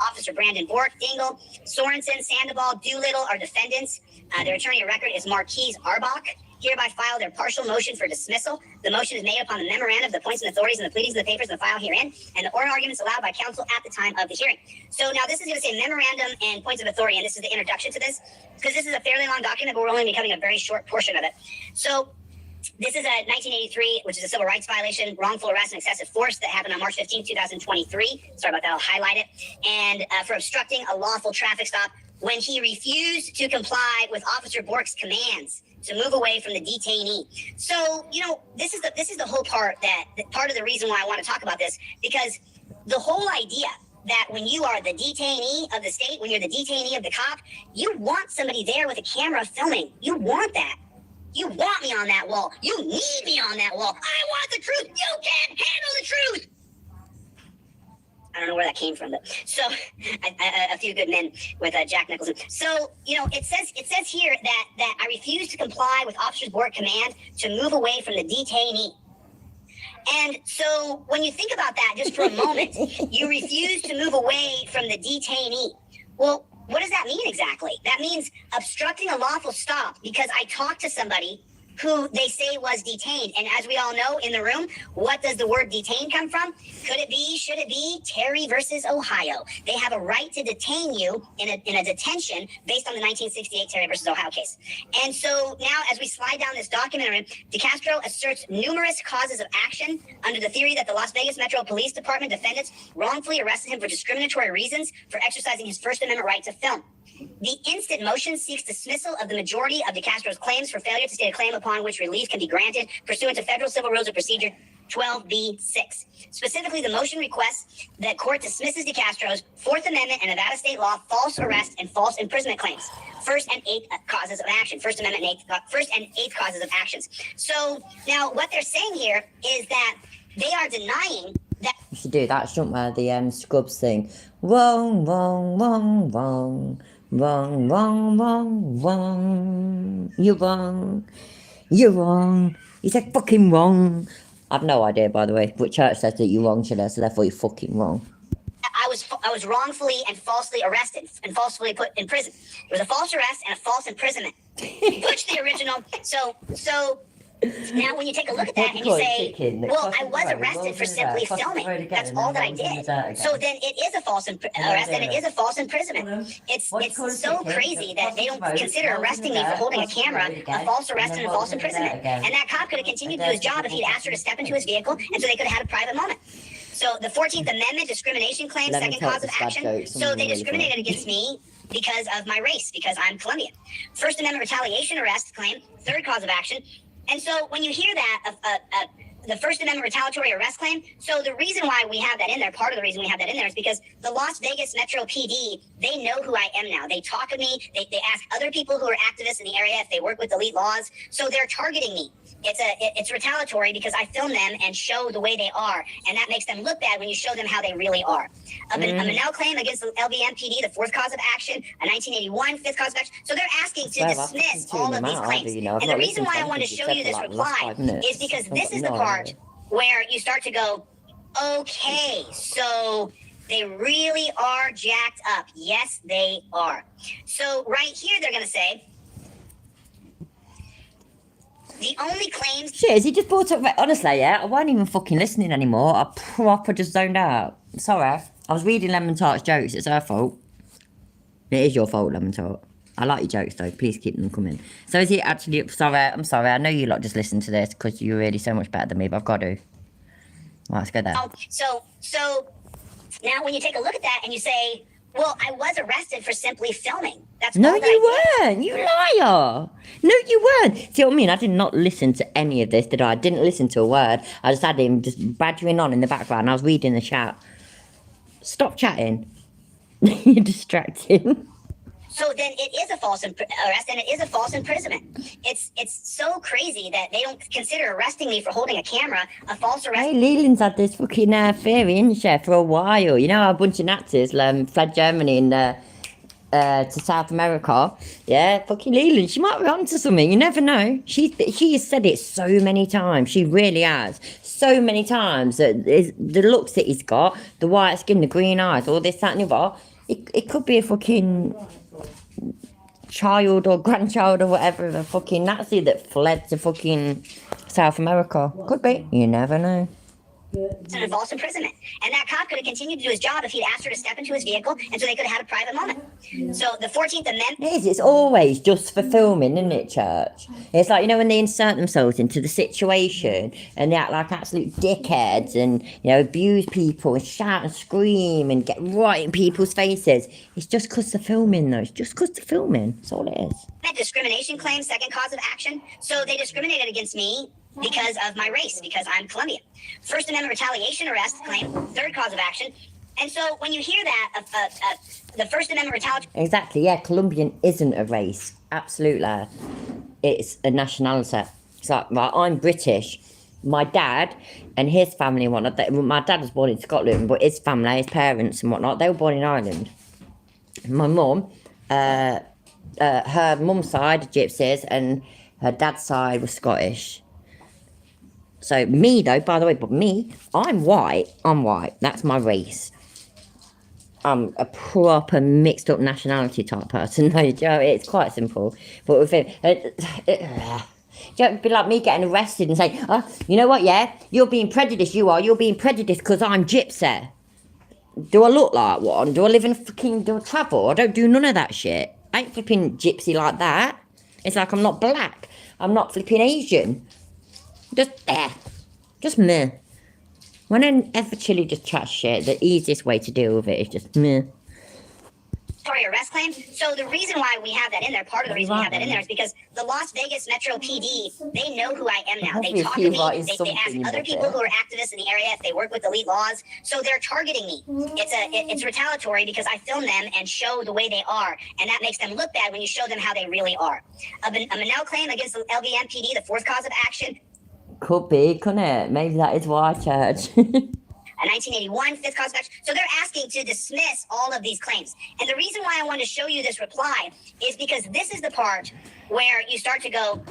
Officer Brandon Bork, Dingle, Sorensen, Sandoval, Doolittle are defendants. Their attorney of record is Marquise Arbach. Hereby file their partial motion for dismissal. The motion is made upon the memorandum of the points and authorities and the pleadings and the papers in the file herein, and the oral arguments allowed by counsel at the time of the hearing. So now this is going to say memorandum and points of authority, and this is the introduction to this, because this is a fairly long document, but we're only becoming a very short portion of it. So this is a 1983, which is a civil rights violation, wrongful arrest and excessive force that happened on March 15, 2023. Sorry about that, I'll highlight it. And for obstructing a lawful traffic stop when he refused to comply with Officer Bork's commands to move away from the detainee. So, this is the whole part part of the reason why I want to talk about this, because the whole idea that when you are the detainee of the state, when you're the detainee of the cop, you want somebody there with a camera filming. You want that. You want me on that wall. You need me on that wall. I want the truth. You can't handle the truth. I don't know where that came from, but so a few good men with Jack Nicholson. So it says here that I refuse to comply with Officer Bork's command to move away from the detainee. And so when you think about that just for a moment, you refuse to move away from the detainee. Well, what does that mean exactly? That means obstructing a lawful stop because I talked to somebody who they say was detained. And as we all know in the room, what does the word detained come from? Should it be Terry versus Ohio? They have a right to detain you in a detention based on the 1968 Terry versus Ohio case. And so now as we slide down this documentary, DeCastro asserts numerous causes of action under the theory that the Las Vegas Metro Police Department defendants wrongfully arrested him for discriminatory reasons for exercising his First Amendment right to film. The instant motion seeks dismissal of the majority of DeCastro's claims for failure to state a claim upon which relief can be granted pursuant to Federal Civil Rules of Procedure 12B6. Specifically, the motion requests that court dismisses DeCastro's Fourth Amendment and Nevada state law false arrest and false imprisonment claims. First and eighth causes of action. First Amendment and first and eighth causes of actions. So now what they're saying here is that they are denying that. You should do that, shouldn't we? The Scrubs thing. Wrong, wrong, wrong, wrong. Wrong, wrong, wrong, wrong. You're wrong. You're wrong. You said fucking wrong. I've no idea, by the way, but church says that you're wrong, so therefore you're fucking wrong. I was wrongfully and falsely arrested and falsely put in prison. It was a false arrest and a false imprisonment. Which the original. So now when you take a look at that and you say, well, I was arrested for simply filming. That's all that I did. So then it is a false arrest and it is a false imprisonment. It's so crazy that they don't consider arresting me for holding a camera a false arrest and a false imprisonment. And that cop could have continued to do his job if he'd asked her to step into his vehicle, and so they could have had a private moment. So the 14th Amendment discrimination claim, Let me second tell cause of this bad action. joke, So someone they really discriminated funny. against me because of my race, because I'm Colombian. First Amendment retaliation arrest claim, third cause of action. And so when you hear that, the First Amendment retaliatory arrest claim, so the reason why we have that in there, part of the reason we have that in there is because the Las Vegas Metro PD, they know who I am now. They talk to me. They ask other people who are activists in the area if they work with elite laws. So they're targeting me. It's retaliatory because I film them and show the way they are, and that makes them look bad when you show them how they really are. A Manel claim against the LVMPD, the fourth cause of action, a 1981 fifth cause of action. So they're asking to Well, dismiss I've all tuned of them these out, claims. you know, I've And the not reason listened to why I wanted to anything show you've you said this for like the last reply 5 minutes. is because I've this got is the no part idea. where you start to go, okay, so they really are jacked up. Yes, they are. So right here, they're going to say, the only claims. Shit, has he just brought up... Honestly, yeah, I wasn't even fucking listening anymore. I proper just zoned out. Sorry. I was reading Lemon Tart's jokes. It's her fault. It is your fault, Lemon Tart. I like your jokes, though. Please keep them coming. So is he actually... Sorry, I'm sorry. I know you lot just listen to this because you're really so much better than me, but I've got to. Right, let's go there. So now when you take a look at that and you say, well, I was arrested for simply filming. That's No, all that you I did. weren't. You liar. No, you weren't. See what I mean? I did not listen to any of this, did I? I didn't listen to a word. I just had him just badgering on in the background. I was reading the chat. Stop chatting. You're distracting. So then it is a false arrest and it is a false imprisonment. It's so crazy that they don't consider arresting me for holding a camera a false arrest. Hey, Leland's had this fucking theory, isn't she, for a while. You know how a bunch of Nazis fled Germany and to South America? Yeah, fucking Leland, she might be onto something. You never know. She has said it so many times. She really has. So many times. The looks that he's got, the white skin, the green eyes, all this, that and the other. It could be a fucking child or grandchild or whatever, the fucking Nazi that fled to fucking South America. Could be. You never know. And a false imprisonment. And that cop could have continued to do his job if he'd asked her to step into his vehicle, and so they could have had a private moment. So the 14th Amendment. It is. It's always just for filming, isn't it, Church? It's like, you know, when they insert themselves into the situation and they act like absolute dickheads and, you know, abuse people and shout and scream and get right in people's faces. It's just because they're filming, though. It's just because they're filming. That's all it is. Discrimination claim, second cause of action. So they discriminated against me because of my race, because I'm Colombian. First Amendment retaliation arrest claim, third cause of action. And so when you hear that, the First Amendment retaliation. Exactly, yeah, Colombian isn't a race. Absolutely. It's a nationality. It's like, right, I'm British. My dad and his family and whatnot, my dad was born in Scotland, but his family, his parents and whatnot, they were born in Ireland. My mum, her mum's side, gypsies, and her dad's side was Scottish. So me, though, by the way, but me, I'm white. I'm white. That's my race. I'm a proper mixed up nationality type person. No, Joe, it's quite simple. But with him, it'd be like me getting arrested and saying, oh, you know what, yeah, you're being prejudiced, you are. You're being prejudiced because I'm gypsy. Do I look like one? Do I live in fucking, do I travel? I don't do none of that shit. I ain't flipping gypsy like that. It's like I'm not black. I'm not flipping Asian. Just meh. When I ever chilly just chat shit, the easiest way to deal with it is just meh. Arrest claim. So the reason why we have that in there, part of the reason we have that in there is because the Las Vegas Metro PD, they know who I am now. They talk to me. They ask other people who are activists in the area if they work with elite laws. So they're targeting me. It's retaliatory because I film them and show the way they are, and that makes them look bad when you show them how they really are. A Manel claim against the LVMPD, the fourth cause of action. Could be, couldn't it? Maybe that is why, Church. A 1981 fifth cause of action. So they're asking to dismiss all of these claims. And the reason why I want to show you this reply is because this is the part where you start to go,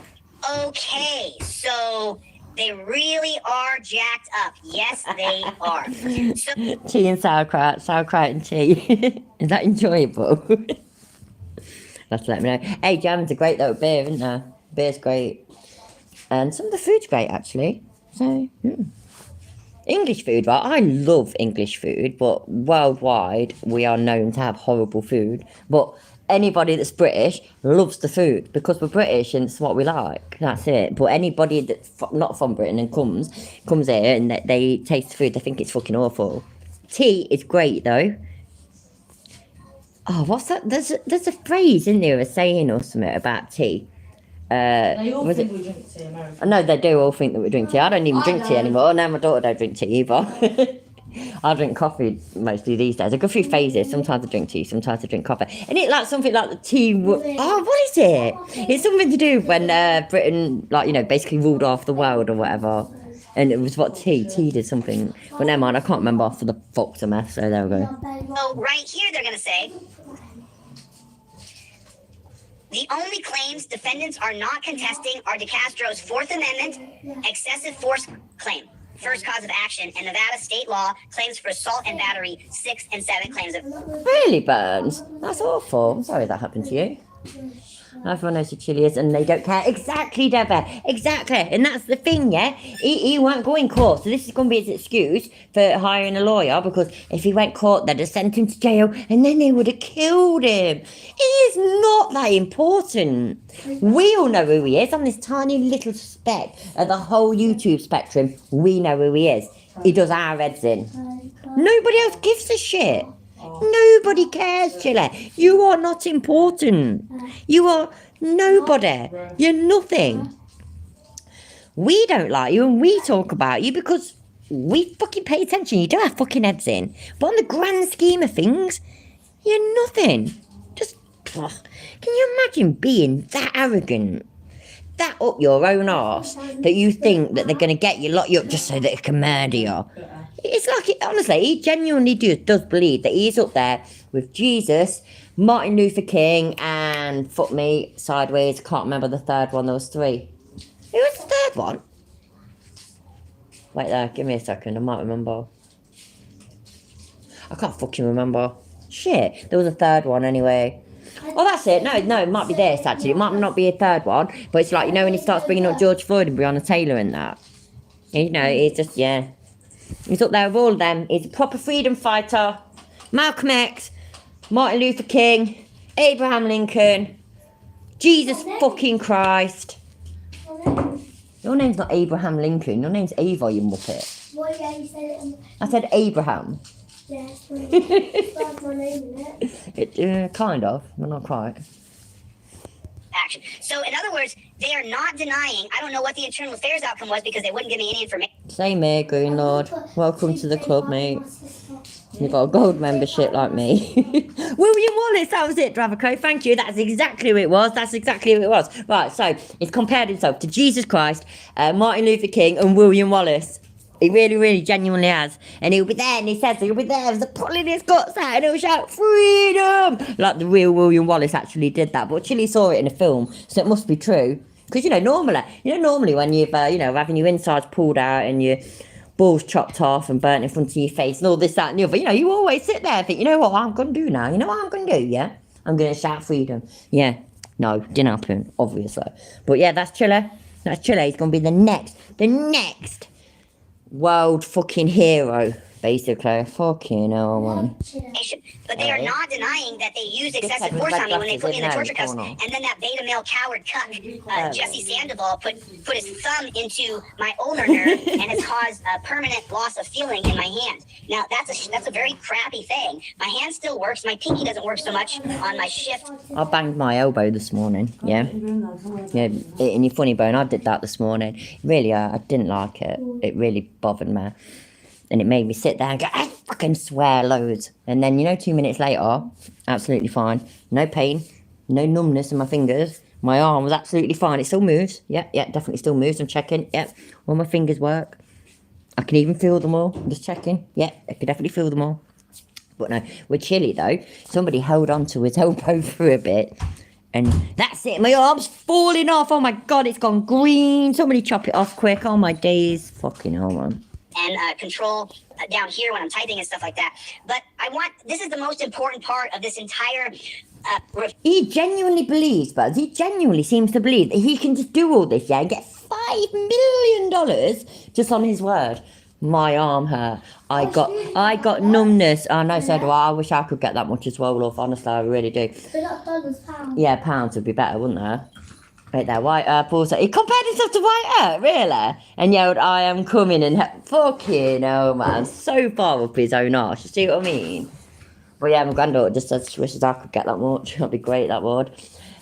okay, so they really are jacked up. Yes, they are. So, tea and sauerkraut and tea. Is that enjoyable? Let's let me know. Hey, Germans are great though, beer, isn't there? Beer's great. And some of the food's great, actually. So, English food, right? I love English food, but worldwide, we are known to have horrible food. But anybody that's British loves the food because we're British and it's what we like. That's it. But anybody that's not from Britain and comes here and they taste the food, they think it's fucking awful. Tea is great though. Oh, what's that? There's a phrase in there, a saying or something about tea. They all was think it? we drink tea, America. No, they do all think that we drink tea. I don't even drink tea anymore. Now my daughter don't drink tea either. I drink coffee mostly these days. I go through phases. Sometimes I drink tea, sometimes I drink coffee. And it like something like the tea. Oh, what is it? It's something to do when Britain, like, you know, basically ruled off the world or whatever. And it was what tea did something. But never mind, I can't remember after the fuck's a mess. So there we go. So right here, they're going to say, the only claims defendants are not contesting are De Castro's Fourth Amendment excessive force claim, first cause of action, and Nevada state law claims for assault and battery, 6 and 7 claims of... Really, Burns? That's awful. I'm sorry that happened to you. Everyone knows who Chile is and they don't care. Exactly, Deborah. Exactly. And that's the thing, yeah? He won't go in court. So this is going to be his excuse for hiring a lawyer, because if he went court, they'd have sent him to jail and then they would have killed him. He is not that important. We all know who he is. On this tiny little speck of the whole YouTube spectrum, we know who he is. He does our heads in. Nobody else gives a shit. Nobody cares, Chile. You are not important. You are nobody. You're nothing. We don't like you and we talk about you because we fucking pay attention. You do have fucking heads in. But on the grand scheme of things, you're nothing. Just, ugh. Can you imagine being that arrogant? That up your own arse that you think that they're going to get you, lock you up just so that they can murder you. It's like, honestly, he genuinely does believe that he's up there with Jesus, Martin Luther King, and fuck me, sideways, can't remember the third one, there was 3. Who was the third one? Wait there, give me a second, I might remember. I can't fucking remember. Shit, there was a third one anyway. Oh, that's it. No, it might be this, actually. It might not be a third one, but it's like, you know, when he starts bringing up George Floyd and Breonna Taylor and that. You know, it's just, yeah. He's up there with all of them. He's a proper freedom fighter. Malcolm X, Martin Luther King, Abraham Lincoln, Jesus fucking Christ. Your name's not Abraham Lincoln. Your name's Ava, you muppet. Well, yeah, you said it on the... I said Abraham. Yeah, that's my name, isn't it? Kind of, but not quite. action. So in other words, they are not denying. I don't know what the internal affairs outcome was because they wouldn't give me any information. Same here, Green Lord. Welcome to the club, mate. You've got a gold membership like me. William Wallace, that was it, Dravaco. Thank you. That's exactly who it was. That's exactly who it was. Right, so he's compared himself to Jesus Christ, Martin Luther King, and William Wallace. He really, really genuinely has. And he'll be there, and he says he'll be there with the pulling his guts out, and he'll shout, freedom! Like the real William Wallace actually did that. But Chile saw it in a film, so it must be true. Because, normally when you've, having your insides pulled out and your balls chopped off and burnt in front of your face and all this, that, and the other, you always sit there and think, you know what I'm going to do now? You know what I'm going to do, yeah? I'm going to shout freedom. Yeah, no, didn't happen, obviously. But yeah, that's Chile. That's Chile. He's going to be the next world fucking hero, basically. Fucking hell, man. But they are not denying that they used excessive force on me when they put me in the torture cuffs. And then that beta male coward cuck, Jesse Sandoval, put his thumb into my ulnar nerve and has caused a permanent loss of feeling in my hand. Now that's a very crappy thing. My hand still works. My pinky doesn't work so much on my shift. I banged my elbow this morning. Yeah, in your funny bone. I did that this morning. Really, I didn't like it. It really bothered me. And it made me sit there and go, I fucking swear loads. And then, 2 minutes later, absolutely fine. No pain, no numbness in my fingers. My arm was absolutely fine. It still moves. Yeah, definitely still moves. I'm checking. Yeah, all my fingers work. I can even feel them all. I'm just checking. Yeah, I can definitely feel them all. But no, with Chili though, somebody held on to his elbow for a bit. And that's it. My arm's falling off. Oh my God, it's gone green. Somebody chop it off quick. Oh my days. Fucking hell, man. And control down here when I'm typing and stuff like that. But this is the most important part of this entire... he genuinely believes, Buzz. He genuinely seems to believe that he can just do all this, and get $5 million just on his word. My arm hurt. I got numbness. I know, so do I. I wish I could get that much as well, love. Honestly, I really do. But not dollars, pounds. Yeah, pounds would be better, wouldn't there? Right there, White Earp also. He compared himself to White Earp, really? And yelled, I am coming and fucking hell, man. So far up his own arse. You see what I mean? But yeah, my granddaughter just says she wishes I could get that much. That'd be great, that would.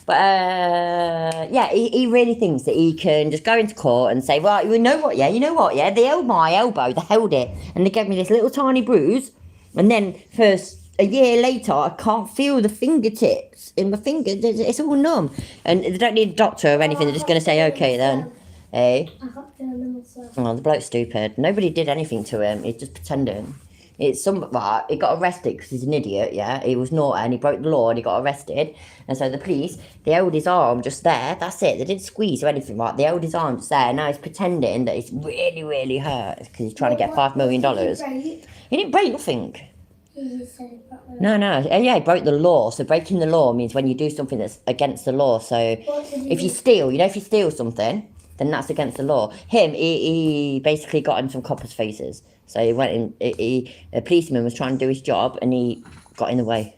But yeah, he really thinks that he can just go into court and say, well, you know what, yeah, they held my elbow, they held it, and they gave me this little tiny bruise, and then for a year later, I can't feel the fingertips in my fingers, it's all numb, and they don't need a doctor or anything, they're just going to say, okay then, eh? I can't feel them myself. Oh, the bloke's stupid. Nobody did anything to him, he's just pretending. Right, he got arrested because he's an idiot, yeah? He was naughty and he broke the law and he got arrested. And so the police, they held his arm just there, that's it. They didn't squeeze or anything, right? They held his arm just there. Now he's pretending that it's really, really hurt because he's trying to get $5 million. He didn't break nothing. He said it properly. No. Yeah, he broke the law. So breaking the law means when you do something that's against the law. So if you steal, if you steal something, then that's against the law. He basically got in some coppers' faces. So he went in, a policeman was trying to do his job and he got in the way.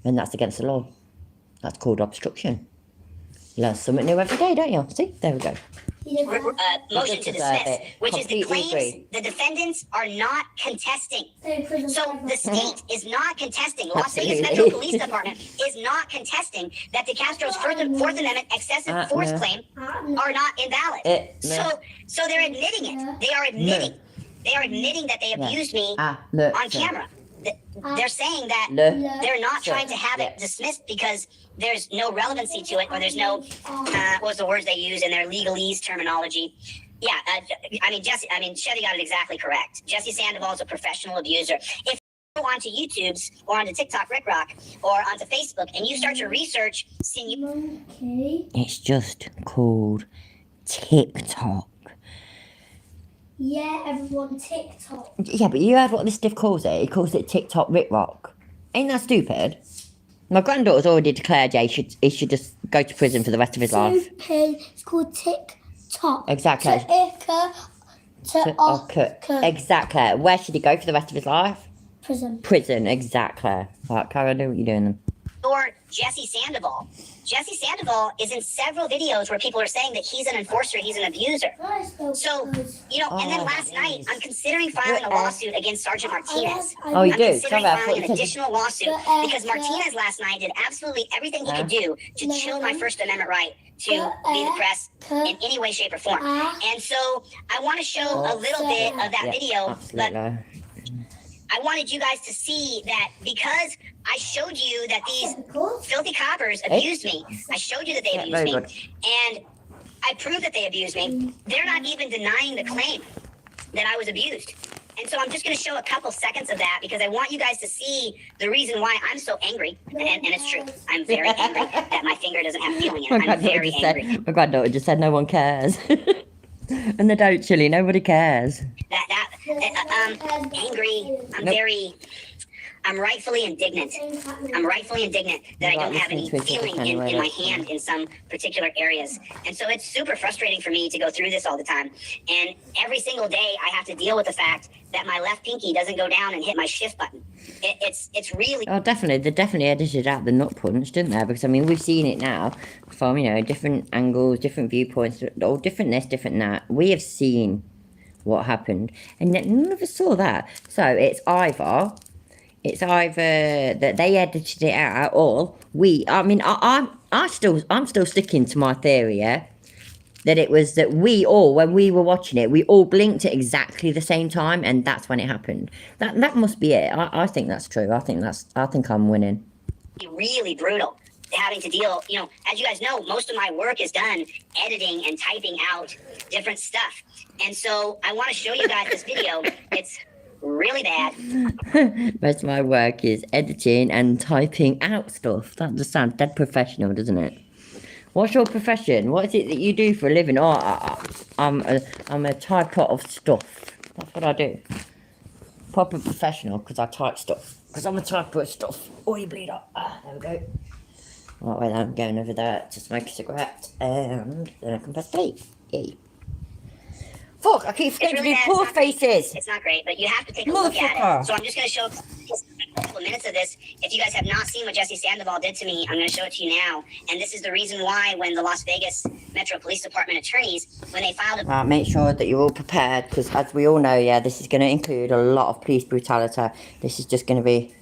And that's against the law. That's called obstruction. You learn something new every day, don't you? See? There we go. Motion to dismiss, which is the Completely claims agree. the defendants are not contesting. So the state is not contesting. Las Vegas Absolutely. Metro Police Department is not contesting that DeCastro's Fourth Amendment excessive force no. claim are not invalid. No. So they're admitting it. They are admitting. They are admitting that they abused me No. on camera. They're saying that No. they're not Sure. trying to have it dismissed because there's no relevancy to it, or there's no what was the words they use in their legalese terminology. Yeah, Chevy got it exactly correct. Jesse Sandoval is a professional abuser. If you go onto YouTube's or onto TikTok, Rick Rock, or onto Facebook, and you start to research, Okay. It's just called TikTok. Yeah, everyone, TikTok. Yeah, but you heard what this stiff calls it? He calls it TikTok Rick Rock. Ain't that stupid? My granddaughter's already declared, yeah, he should just go to prison for the rest of his life. Stupid. It's called TikTok. Exactly. Exactly. Where should he go for the rest of his life? Prison. Prison, exactly. Right, Cara, do what you're doing then. or Jesse Sandoval. Jesse Sandoval is in several videos where people are saying that he's an enforcer, he's an abuser. So, and then last night, I'm considering filing a lawsuit against Sergeant Martinez. Oh, you I'm do? considering Sorry, I filing thought an you said- additional lawsuit because Martinez last night did absolutely everything he could do to chill my First Amendment right to be the press in any way, shape, or form. And so I want to show a little bit of that video, but Absolutely. I wanted you guys to see that because I showed you that these filthy coppers abused me. I showed you that they abused very me. good. And I proved that they abused me. They're not even denying the claim that I was abused. And so I'm just going to show a couple seconds of that because I want you guys to see the reason why I'm so angry. And it's true. I'm very angry that my finger doesn't have feeling in it. I'm very angry. My granddaughter just said no one cares. And they don't, Chili. Nobody cares. Angry. I'm rightfully indignant. I'm rightfully indignant that I don't have any feeling in my hand in some particular areas. And so it's super frustrating for me to go through this all the time. And every single day I have to deal with the fact that my left pinky doesn't go down and hit my shift button. It's really... Oh, definitely. They definitely edited out the nut punch, didn't they? Because, I mean, we've seen it now from, different angles, different viewpoints, all different this, different that. We have seen what happened. And yet none of us saw that. So it's either that they edited it out or I'm still sticking to my theory, yeah? That it was that we all, when we were watching it, we all blinked at exactly the same time, and that's when it happened. That must be it. I think that's true. I think I'm winning. really brutal having to deal, as you guys know, most of my work is done editing and typing out different stuff. And so I want to show you guys this video. It's really bad. Most of my work is editing and typing out stuff. That just sounds dead professional, doesn't it? What's your profession? What is it that you do for a living? Oh, I'm a typer of stuff. That's what I do. Proper professional, because I type stuff. Because I'm a typer of stuff. Oh, you bleed up. There we go. Right, well, I'm going over there to smoke a cigarette. And then I can press play. Yay. Fuck, I keep forgetting to do bad. poor It's not great. faces. It's not great, but you have to take a look at Motherfucker. it. So I'm just going to show a couple of minutes of this. If you guys have not seen what Jesse Sandoval did to me, I'm going to show it to you now. And this is the reason why when the Las Vegas Metro Police Department attorneys, when they filed a... Right, make sure that you're all prepared, because as we all know, yeah, this is going to include a lot of police brutality. This is just going to be...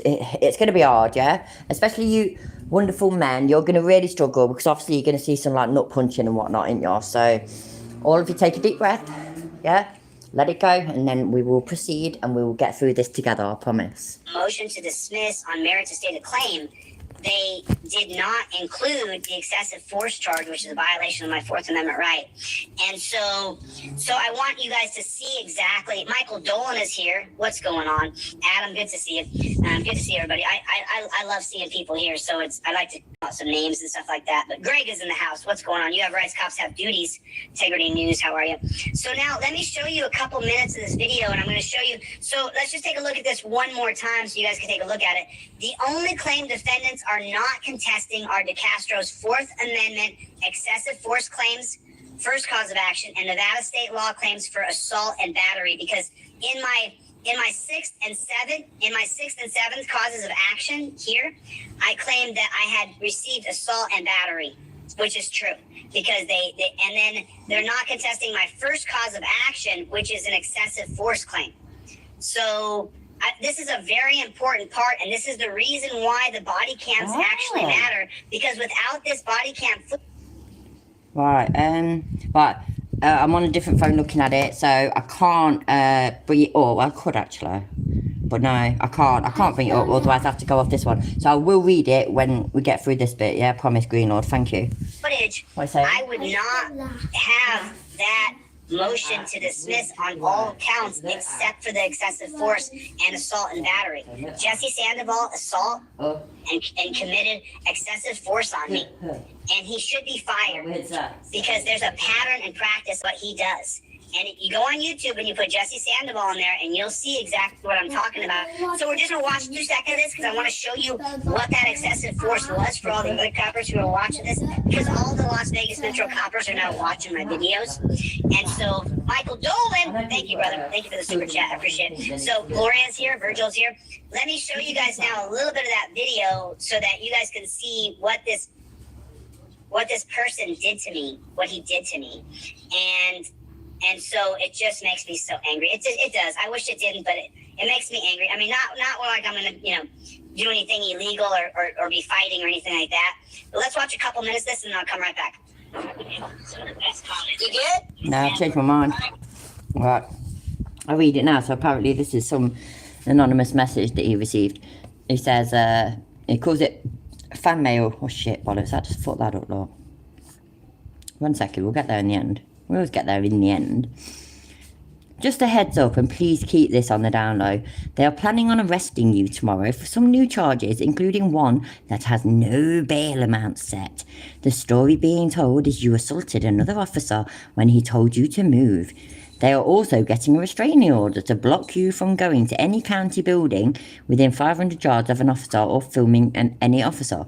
It's going to be hard, yeah? Especially you wonderful men, you're going to really struggle, because obviously you're going to see some, like, nut punching and whatnot in you. So, all of you take a deep breath, yeah? Let it go, and then we will proceed, and we will get through this together, I promise. motion to dismiss on merits of stated claim, they did not include the excessive force charge, which is a violation of my Fourth Amendment right. And so I want you guys to see exactly. Michael Dolan is here. What's going on? Adam, good to see you. Good to see everybody. I love seeing people here, so I like to call out some names and stuff like that. But Greg is in the house. What's going on? You have rights, cops have duties. Integrity News, how are you? So now let me show you a couple minutes of this video, and I'm going to show you. So let's just take a look at this one more time so you guys can take a look at it. The only claim defendants are not contesting are DeCastro's Fourth Amendment excessive force claims, first cause of action, and Nevada state law claims for assault and battery. Because in my sixth and seventh causes of action here, I claimed that I had received assault and battery, which is true, because they and then they're not contesting my first cause of action, which is an excessive force claim. So this is a very important part, and this is the reason why the body cams actually matter, because without this body cam... Right, I'm on a different phone looking at it, so I can't bring it up. I could actually, but no, I can't bring it up, otherwise I have to go off this one. So I will read it when we get through this bit, yeah? Promise, Greenlord, thank you. Footage, What say? I would not have that motion to dismiss on all counts except for the excessive force and assault and battery. Jesse Sandoval assault and committed excessive force on me, and he should be fired because there's a pattern and practice what he does. And you go on YouTube and you put Jesse Sandoval in there, and you'll see exactly what I'm talking about. So we're just going to watch 2 seconds of this because I want to show you what that excessive force was for all the other coppers who are watching this, because all the Las Vegas Metro coppers are now watching my videos. And so, Michael Dolan, thank you, brother. Thank you for the super chat. I appreciate it. So, Gloria's here. Virgil's here. Let me show you guys now a little bit of that video so that you guys can see what this person did to me, what he did to me. And so it just makes me so angry. It does. I wish it didn't, but it makes me angry. I mean, not like I'm going to, do anything illegal or be fighting or anything like that. But let's watch a couple minutes of this, and then I'll come right back. You good? No, I've changed my mind. Right, I'll read it now. So apparently this is some anonymous message that he received. He says, he calls it fan mail. Oh shit, bollocks, I just fucked that up, Lord. 1 second, we'll get there in the end. We always get there in the end. Just a heads up, and please keep this on the down low. They are planning on arresting you tomorrow for some new charges, including one that has no bail amount set. The story being told is you assaulted another officer when he told you to move. They are also getting a restraining order to block you from going to any county building within 500 yards of an officer or filming any officer.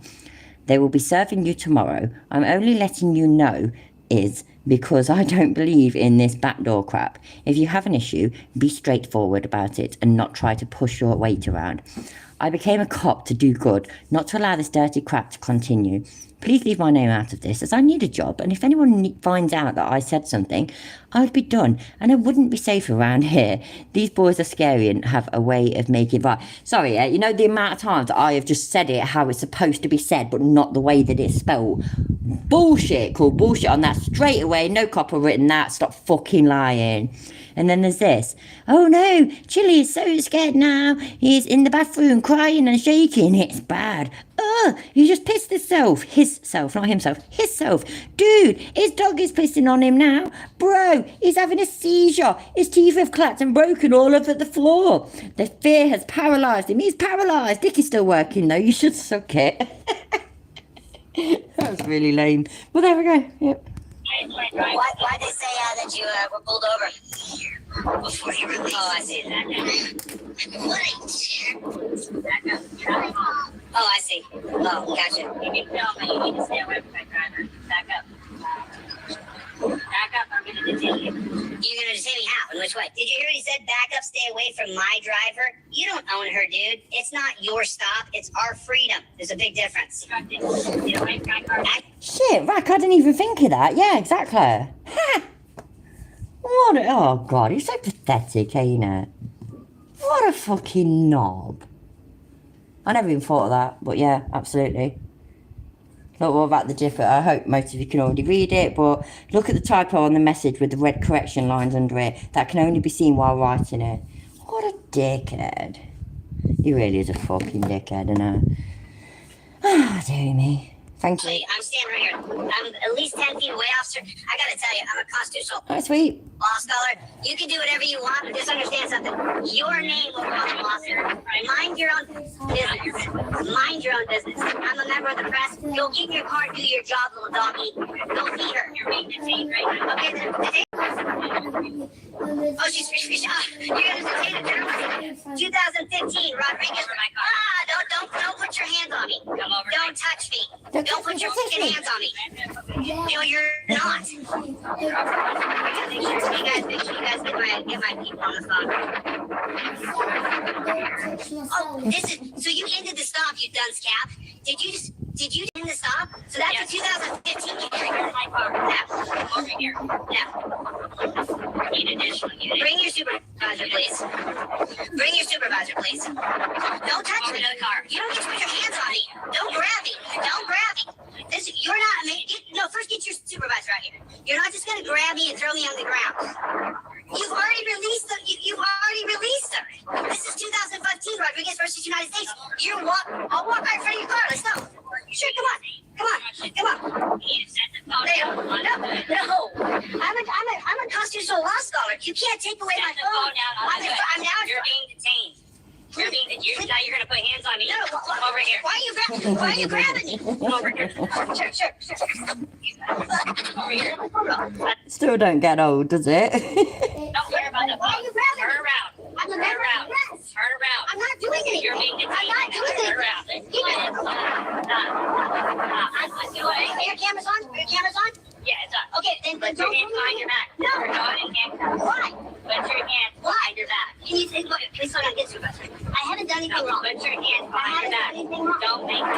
They will be serving you tomorrow. I'm only letting you know because I don't believe in this backdoor crap. If you have an issue, be straightforward about it and not try to push your weight around. I became a cop to do good, not to allow this dirty crap to continue. Please leave my name out of this, as I need a job, and if anyone finds out that I said something, I would be done, and I wouldn't be safe around here. These boys are scary and have a way of making it right. Sorry, you know the amount of times I have just said it how it's supposed to be said, but not the way that it's spelled. Bullshit, call bullshit on that straight away. No copper written that. Stop fucking lying. And then there's this. Oh no, Chili is so scared now. He's in the bathroom crying and shaking. It's bad. He just pissed himself. Hisself, not himself. Hisself. Dude, his dog is pissing on him now. Bro, he's having a seizure. His teeth have clacked and broken all over the floor. The fear has paralysed him. He's paralysed. Dick is still working though. You should suck it. That was really lame. Well, there we go. Yep. Why they say that you were pulled over? Before you released. Oh, I see. Oh, I see. Oh, gotcha. You need to tell me. You need to stay away from my driver. Back up. Back up. I'm going to detain you. Which way? Did you hear what he said? Back up, stay away from my driver. You don't own her, dude. It's not your stop. It's our freedom. There's a big difference. Shit, Rack, I didn't even think of that. Yeah, exactly. Ha! What a, oh God, he's so pathetic, ain't it? What a fucking knob. I never even thought of that, but yeah, absolutely. Look, what about the differ? I hope most of you can already read it, but look at the typo on the message with the red correction lines under it. That can only be seen while writing it. What a dickhead. He really is a fucking dickhead, isn't he? Ah, dear me. Thank you. I'm standing right here. I'm at least 10 feet away, officer. I gotta tell you, I'm a constitutional Oh, sweet. law scholar. You can do whatever you want, but just understand something. Your name will come, officer. Mind your own business. Mind your own business. I'm a member of the press. Go get in your car and do your job, little doggy. Go feed her. You're being detained right now. Okay, then. Oh, she's you're gonna detain a journalist. 2015, Rodriguez. Don't put your hands on me. Come over. Don't touch me. Don't put your fucking hands on me. No, you're not. Make sure you guys get my people on the phone. Oh, this is so you ended the stop, you dunce cap. Did you end the stop? So that's a 2015 hearing. Over here. Now. Bring your supervisor, please. Bring your supervisor, please. Don't touch me. You don't get to put your hands on me. Don't grab me. Don't grab me. You're not. No, first get your supervisor out here. You're not just gonna grab me and throw me on the ground. You've already released them. You've already released her. This is 2015 Rodriguez versus United States. I'll walk right in front of your car. Let's go. Sure, come on. No. I'm a constitutional law scholar. You can't take away my phone. I'm now. You're being detained. Now you're gonna put hands on me. No, over here. Why are you grabbing me? Come over here. Sure. Over here. Still don't get old, does it? Don't worry about it. Why are you grabbing me? Turn around. I'm turn around. Turn around. I'm not doing anything. You're being detained. I'm not doing anything. Turn around. Are your cameras on? Are your cameras on? Yeah, it's on. Okay, then put your hands behind your back. No. You're not in handcuffs. Why? Put your hands behind your back. Please slow down. Get supervisor. I haven't done anything wrong. Put your hands behind your back. Don't make me.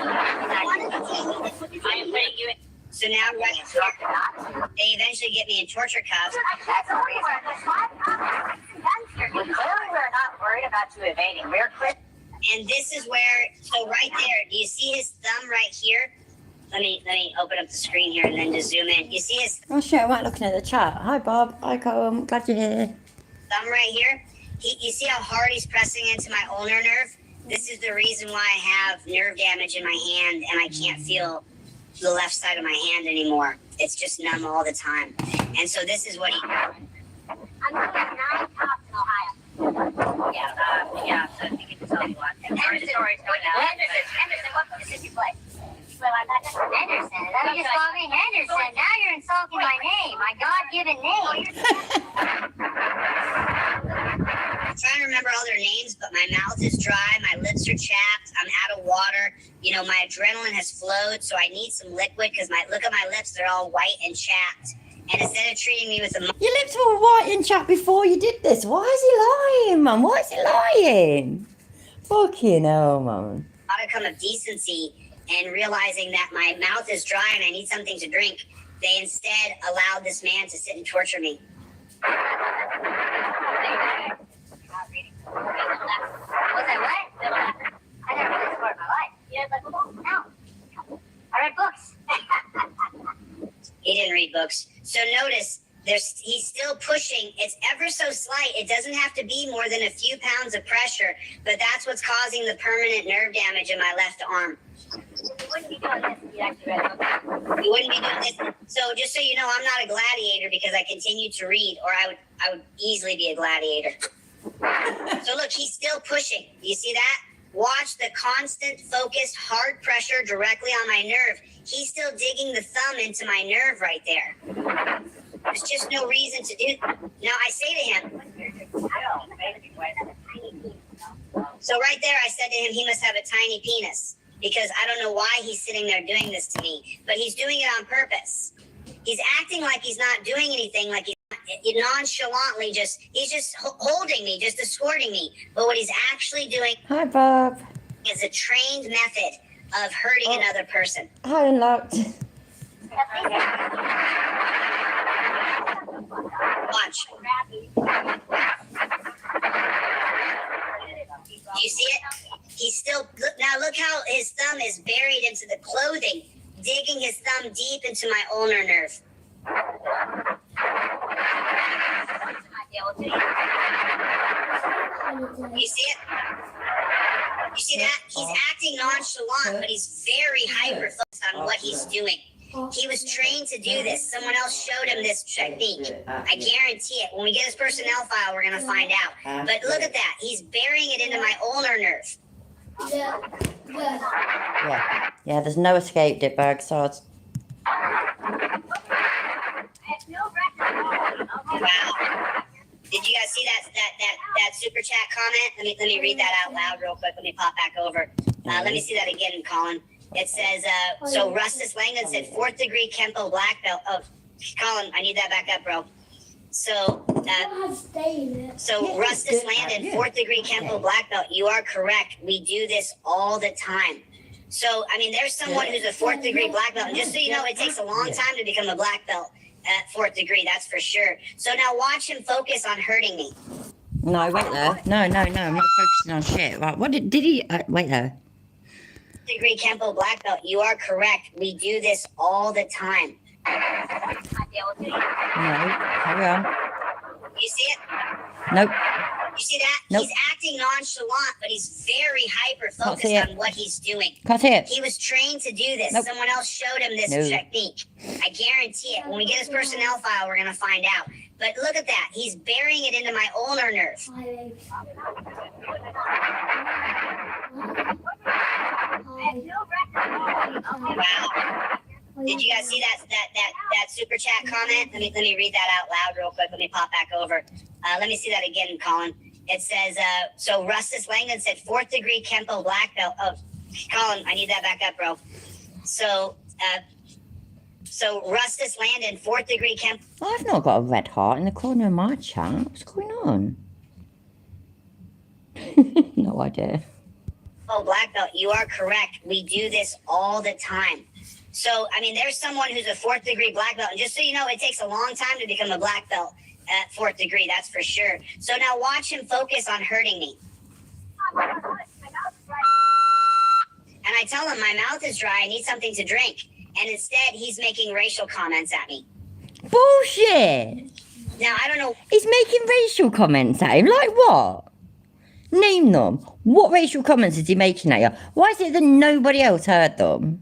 I am putting you in. So now they eventually get me in torture cuffs. Clearly, we're not worried about you evading. We're quick. And this is where, so right there, do you see his thumb right here? Let me open up the screen here and then just zoom in. You see his Oh shit, I weren't looking at the chat. Hi Bob, hi Colm, glad you're here. thumb right here? You see how hard he's pressing into my ulnar nerve? This is the reason why I have nerve damage in my hand and I can't feel the left side of my hand anymore. It's just numb all the time. And so this is what he... I'm going to have 9 cops in Ohio. Yeah, so you can tell me what. Henderson, what books did you play? Well, I'm not just Henderson. You just call me Henderson. Now you're insulting my name, my God-given name. I'm trying to remember all their names, but my mouth is dry, my lips are chapped, I'm out of water. You know, my adrenaline has flowed, so I need some liquid because look at my lips, they're all white and chapped. And instead of treating me with a... Your lips were white and chapped before you did this. Why is he lying, man? Why is he lying? Fucking hell, man. modicum of decency and realizing that my mouth is dry and I need something to drink, they instead allowed this man to sit and torture me. Was I what? I never read this part in my life. You read like books? No. I read books. He didn't read books. So notice, he's still pushing. It's ever so slight. It doesn't have to be more than a few pounds of pressure, but that's what's causing the permanent nerve damage in my left arm. You wouldn't be doing this if you actually read books. You wouldn't be doing this. So just so you know, I'm not a gladiator because I continue to read, or I would easily be a gladiator. So look, he's still pushing. You see that? Watch the constant, focused, hard pressure directly on my nerve. He's still digging the thumb into my nerve right there. There's just no reason to do. Now I say to him, so right there I said to him, he must have a tiny penis because I don't know why he's sitting there doing this to me, but he's doing it on purpose. He's acting like he's not doing anything, like he's not nonchalantly he's just holding me, just escorting me. But what he's actually doing Hi, Bob. is a trained method of hurting another person. Hi, Unlocked. Watch. Do you see it? He's still, look how his thumb is buried into the clothing, digging his thumb deep into my ulnar nerve. You see it? You see that? He's acting nonchalant, but he's very hyper-focused on what he's doing. He was trained to do this. Someone else showed him this technique. I guarantee it. When we get his personnel file, we're going to find out. But look at that. He's burying it into my ulnar nerve. Yeah, there's no escape, Ditbag, so it's... Wow. Did you guys see that super chat comment? Let me read that out loud real quick. Let me pop back over. Let me see that again, Colin. It says, so Rustus Langdon said 4th degree Kempo black belt. Oh, Colin, I need that back up, bro. So Rustus Landon, 4th degree Kempo black belt. You are correct. We do this all the time. So, I mean, there's someone who's a 4th degree black belt. And just so you know, it takes a long time to become a black belt at 4th degree. That's for sure. So now watch him focus on hurting me. No, wait there. No, I'm not focusing on shit. Right, what did he... wait there. Degree Kempo black belt. You are correct. We do this all the time. No, carry on. You see it? Nope. You see that? Nope. He's acting nonchalant, but he's very hyper-focused Can't see it. on what he's doing. Can't see it. He was trained to do this. Nope. Someone else showed him this No. technique. I guarantee it. When we get his personnel file, we're going to find out. But look at that. He's burying it into my ulnar nerve. Wow. Did you guys see that super chat comment? Let me read that out loud real quick. Let me pop back over. Let me see that again, Colin. It says, so Rustus Langdon said 4th degree Kempo black belt. Oh, Colin, I need that back up, bro. So Rustus Landon, 4th degree Kempo. I've not got a red heart in the corner of my chat. What's going on? No idea. Oh, black belt, you are correct. We do this all the time. So, I mean, there's someone who's a 4th degree black belt. And just so you know, it takes a long time to become a black belt at 4th degree. That's for sure. So now watch him focus on hurting me. And I tell him my mouth is dry. I need something to drink. And instead, he's making racial comments at me. Bullshit! Now, I don't know. He's making racial comments at him. Like what? Name them. What racial comments is he making at you? Why is it that nobody else heard them?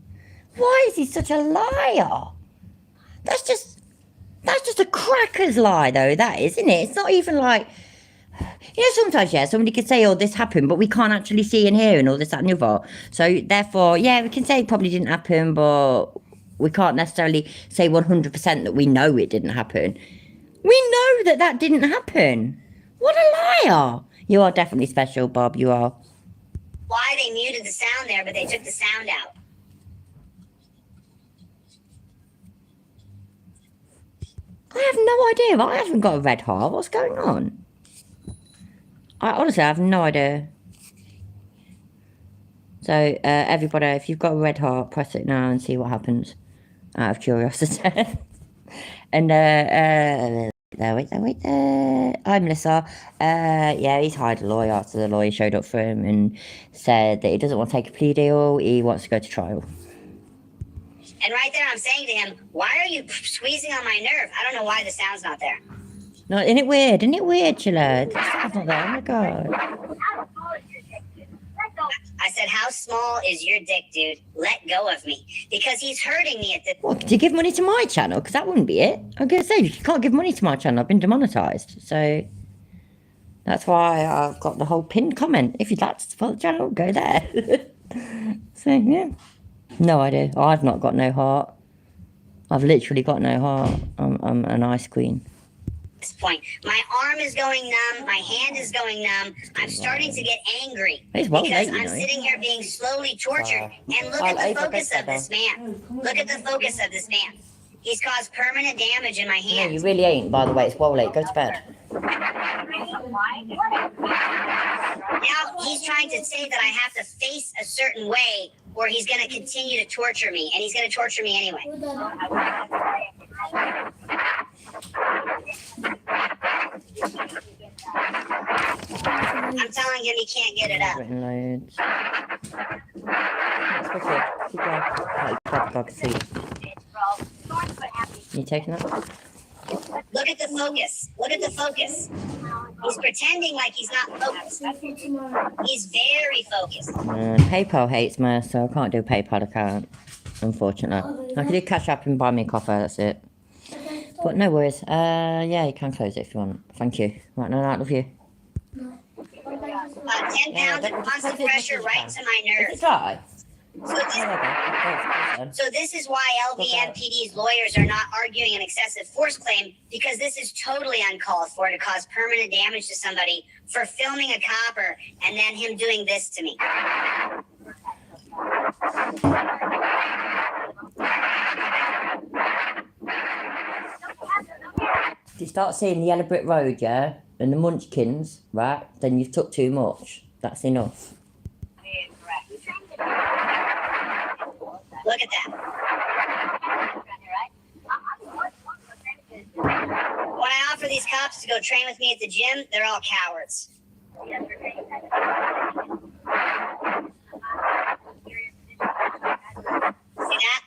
Why is he such a liar? That's just a cracker's lie, though, that is, isn't it? It's not even like... You know, sometimes, yeah, somebody could say, oh, this happened, but we can't actually see and hear and all this, that and the other. So, therefore, yeah, we can say it probably didn't happen, but we can't necessarily say 100% that we know it didn't happen. We know that didn't happen. What a liar. You are definitely special, Bob, you are. Why they muted the sound there, but they took the sound out. I have no idea. I haven't got a red heart. What's going on? I honestly have no idea. So, everybody, if you've got a red heart, press it now and see what happens. Out of curiosity. And, wait there. Hi, Melissa. Yeah, he's hired a lawyer after the lawyer showed up for him and said that he doesn't want to take a plea deal. He wants to go to trial. And right there, I'm saying to him, why are you squeezing on my nerve? I don't know why the sound's not there. No, isn't it weird? Chilla? The sound's not there. Oh, my God. I said, how small is your dick, dude? Let go of me. Because he's hurting me at this... What, could you give money to my channel? Because that wouldn't be it. I'm going to say, you can't give money to my channel. I've been demonetized. So, that's why I've got the whole pinned comment. If you'd like to support the channel, go there. So, yeah. No idea. I've not got no heart. I've literally got no heart. I'm an ice queen. This point. My arm is going numb. My hand is going numb. I'm starting to get angry Well because late, I'm sitting here being slowly tortured. And look at the focus of this man. Look at the focus of this man. He's caused permanent damage in my No, you hands. really ain't, by the way. It's well late. Go to bed. Now he's trying to say that I have to face a certain way or he's going to continue to torture me, and he's going to torture me anyway. I'm telling him he can't get it up. Written loads. That's wicked. Keep going. Like, bed bug seat. You taking that? Look at the focus. Look at the focus. He's pretending like he's not focused. He's very focused. PayPal hates me, so I can't do a PayPal account, unfortunately. I can do Cash App and buy me a coffee, that's it. But no worries. Yeah, you can close it if you want. Thank you. Right, no, I love you. 10 pounds of constant pressure right to my Is nerves. it dry? So this is why LVMPD's lawyers are not arguing an excessive force claim, because this is totally uncalled for to cause permanent damage to somebody for filming a copper and then him doing this to me. If you start seeing the yellow brick road, yeah, and the munchkins, right, then you've took too much. That's enough. Look at that. When I offer these cops to go train with me at the gym, they're all cowards. See that?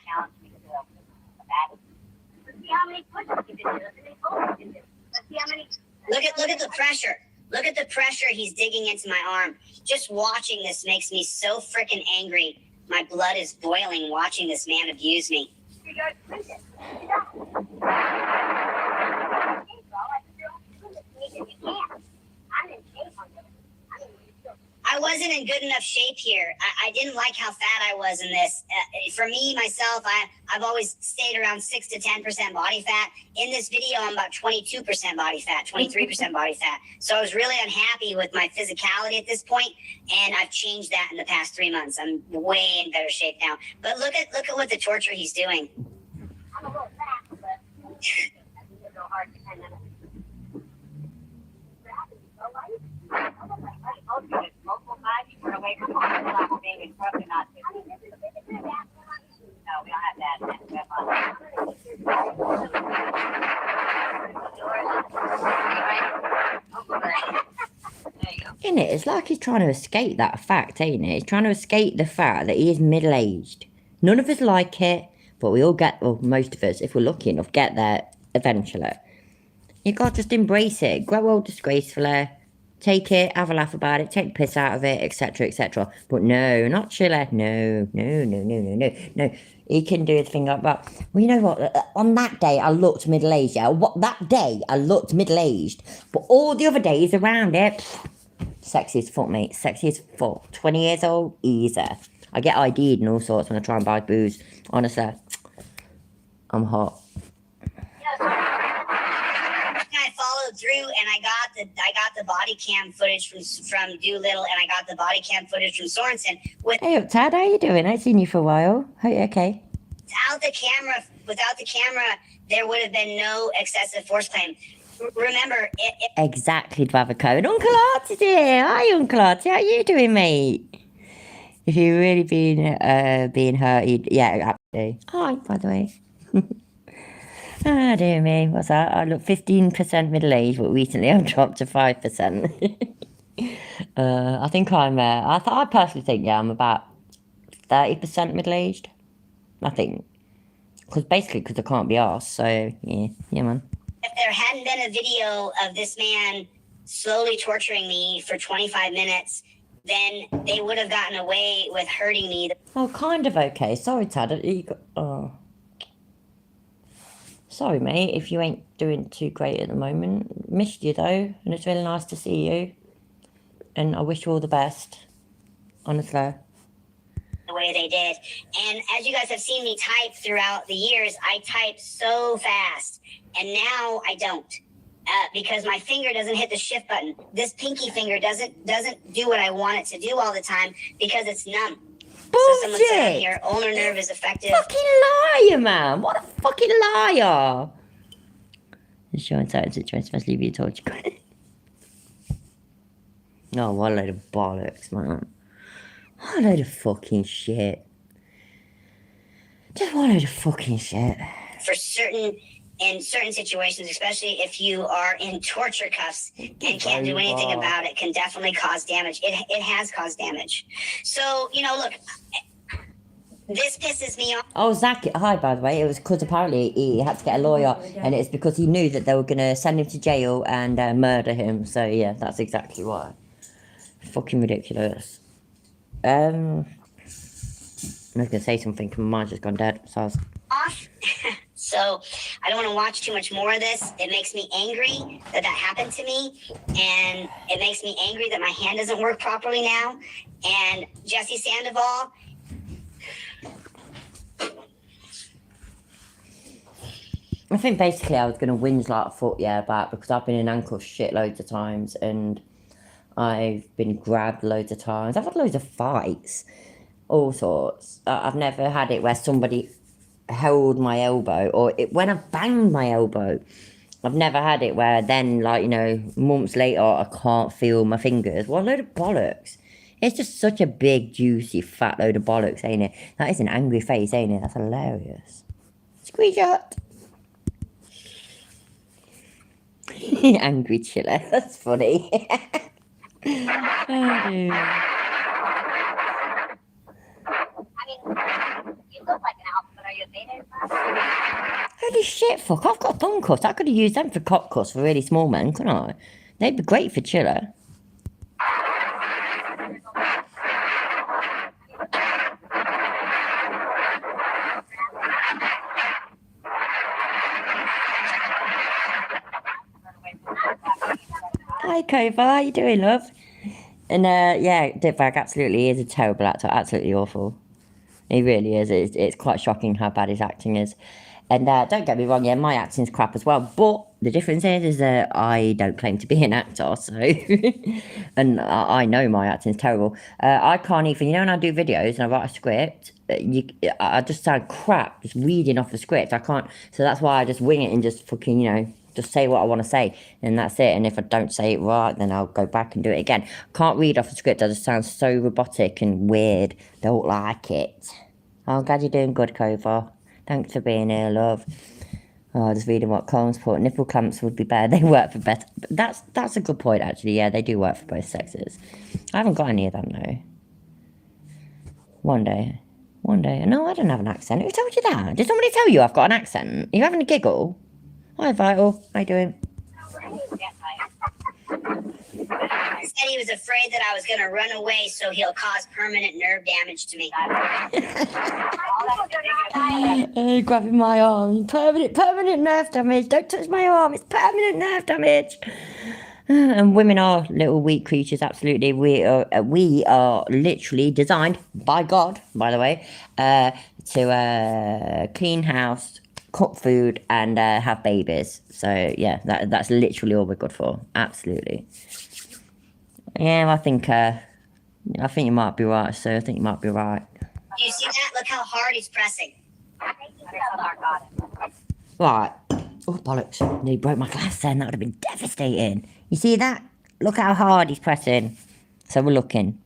Look at the pressure. Look at the pressure he's digging into my arm. Just watching this makes me so freaking angry. My blood is boiling watching this man abuse me. I wasn't in good enough shape here. I didn't like how fat I was in this. For me, myself, I've always stayed around 6 to 10% body fat. In this video, I'm about 22% body fat, 23% body fat. So I was really unhappy with my physicality at this point, and I've changed that in the past 3 months. I'm way in better shape now. But look at what the torture he's doing. I'm a little fat, but it's so hard to kind of. Multiple times you were away from home, like being instructed not to. No, we don't have that. Isn't it? It's like he's trying to escape that fact, ain't it? He's trying to escape the fact that he is middle-aged. None of us like it, but we all get, well, most of us, if we're lucky enough, get there eventually. You got to just embrace it. Grow old disgracefully. Take it, have a laugh about it, take the piss out of it, etc., etc. But no, not Chile. No. He can do a thing like that. Well, you know what? On that day, I looked middle-aged. Yeah? That day, I looked middle-aged. But all the other days around it, sexy as fuck, mate. Sexy as fuck. 20 years old, easy. I get ID'd and all sorts when I try and buy booze. Honestly, I'm hot. I followed through, and I got the body cam footage from Doolittle, and I got the body cam footage from Sorensen. Hey up, Tad, how you doing? I ain't seen you for a while. Hey, okay. Without the camera, there would have been no excessive force claim. Remember, Exactly, Bravaco. And Uncle Artie's here. Hi, Uncle Artie. How you doing, mate? If you've really been hurt, yeah, absolutely. Hi, by the way. Ah, dear me. What's that? I look 15% middle-aged, but recently I've dropped to 5%. I think I'm, I personally think, yeah, I'm about 30% middle-aged. I think. Because I can't be arsed, so, yeah, man. if there hadn't been a video of this man slowly torturing me for 25 minutes, then they would have gotten away with hurting me. Oh, kind of okay. Sorry, Tad. Sorry, mate, if you ain't doing too great at the moment. Missed you, though, and it's really nice to see you. And I wish you all the best. Honestly. The way they did. And as you guys have seen me type throughout the years, I type so fast. And now I don't. Because my finger doesn't hit the shift button. This pinky finger doesn't do what I want it to do all the time because it's numb. So someone said on Bullshit! here, ulnar nerve is effective. Fucking liar, man! What a fucking liar! Showing certain situations, especially if you told you. Oh, what a load of bollocks, man. What a load of fucking shit. Just what a load of fucking shit. For in certain situations, especially if you are in torture cuffs and can't do anything about it, can definitely cause damage. It has caused damage. So, look, this pisses me off. Oh, Zach, hi, by the way. It was because apparently he had to get a lawyer, and it's because he knew that they were going to send him to jail and murder him. So, yeah, that's exactly why. Fucking ridiculous. I was going to say something, but my mind's just gone dead. So, So I don't want to watch too much more of this. It makes me angry that happened to me. And it makes me angry that my hand doesn't work properly now. And Jesse Sandoval, I think basically I was going to whinge like a foot, back because I've been in handcuffs shitloads of times and I've been grabbed loads of times. I've had loads of fights, all sorts. I've never had it where somebody held my elbow or when I banged my elbow. I've never had it where then, months later, I can't feel my fingers. What a load of bollocks. It's just such a big, juicy, fat load of bollocks, ain't it? That is an angry face, ain't it? That's hilarious. Screenshot. Angry chiller. That's funny. Oh, dude. I mean, you look like an elf, but are you a beta? Holy shit, fuck. I've got thumb cuffs. I could have used them for cock cuffs for really small men, couldn't I? They'd be great for chiller. Hi, Kova. How you doing, love? And, Ditbag absolutely is a terrible actor. Absolutely awful. He really is. It's quite shocking how bad his acting is. And don't get me wrong, my acting's crap as well. But the difference is that I don't claim to be an actor, so... and I know my acting's terrible. I can't even... when I do videos and I write a script, I just sound crap just reading off the script. I can't... So that's why I just wing it and just fucking, just say what I want to say, and that's it. And if I don't say it right, then I'll go back and do it again. Can't read off the script. I just sound so robotic and weird. Don't like it. Oh, I'm glad you're doing good, Kova. Thanks for being here, love. Oh, just reading what Combs put. Nipple clamps would be better. They work for better. That's a good point, actually. Yeah, they do work for both sexes. I haven't got any of them, though. One day. No, I don't have an accent. Who told you that? Did somebody tell you I've got an accent? Are you having a giggle? Hi, Vital. How you doing? He said he was afraid that I was going to run away, so he'll cause permanent nerve damage to me. Grabbing my arm. Permanent nerve damage. Don't touch my arm. It's permanent nerve damage. And women are little weak creatures, absolutely. We are literally designed by God, by the way, to clean house, cook food, and have babies. So yeah, that's literally all we're good for. Absolutely. Yeah, I think you might be right, sir. I think you might be right. You see that? Look how hard he's pressing. Right. Oh, bollocks. Nearly broke my glass then. That would have been devastating. You see that? Look how hard he's pressing. So we're looking.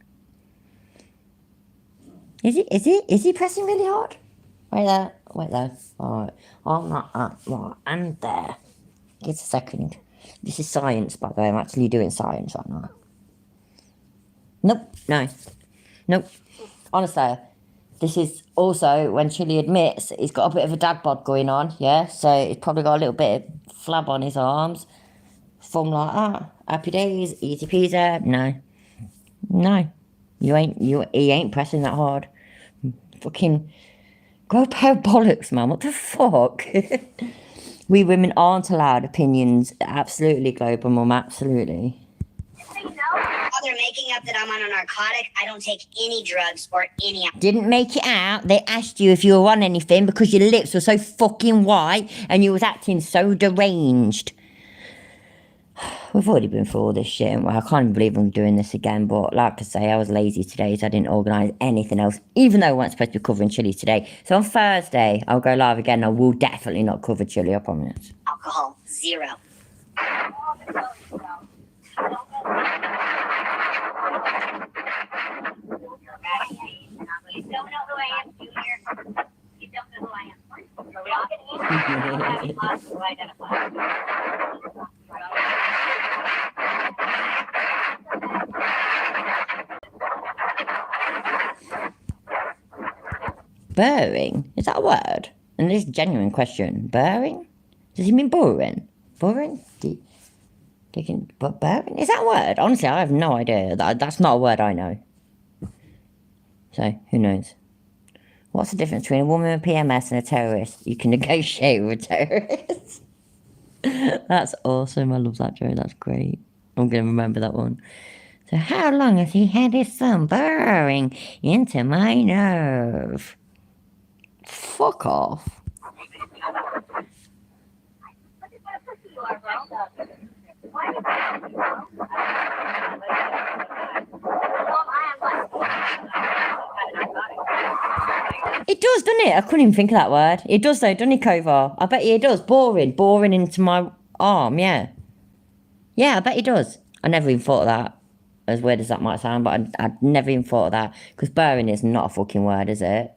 Is he pressing really hard? Wait there. Alright. I'm not right. And there. Just a second. This is science, by the way. I'm actually doing science right now. Nope. Honestly, this is also when Chili admits he's got a bit of a dad bod going on, yeah? So he's probably got a little bit of flab on his arms. From like that. Happy days, easy peasy. No. He ain't pressing that hard. Fucking grow a pair of bollocks, man. What the fuck? We women aren't allowed opinions. Absolutely, Global Mum, absolutely. While they're making up that I'm on a narcotic, I don't take any drugs or any... Didn't make it out. They asked you if you were on anything because your lips were so fucking white and you was acting so deranged. We've already been through all this shit, and I can't even believe I'm doing this again. But like I say, I was lazy today, so I didn't organise anything else, even though I wasn't supposed to be covering Chile today. So on Thursday, I'll go live again. I will definitely not cover Chile, I promise. Alcohol, 0. You don't know who I am, Junior. You don't know who I am. So we all get easy. To identify. Boring? Is that a word? And this is a genuine question. Boring? Does he mean boring? Boring? But boring? Is that a word? Honestly, I have no idea. That's not a word I know. So, who knows? What's the difference between a woman with PMS and a terrorist? You can negotiate with a terrorist. That's awesome. I love that joke. That's great. I'm going to remember that one. So how long has he had his thumb burrowing into my nerve? Fuck off. It does, doesn't it? I couldn't even think of that word. It does though, doesn't it, Kovar? I bet you it does. Boring. Boring into my arm, yeah. Yeah, I bet it does. I never even thought of that. As weird as that might sound, but I'd never even thought of that. Because boring is not a fucking word, is it?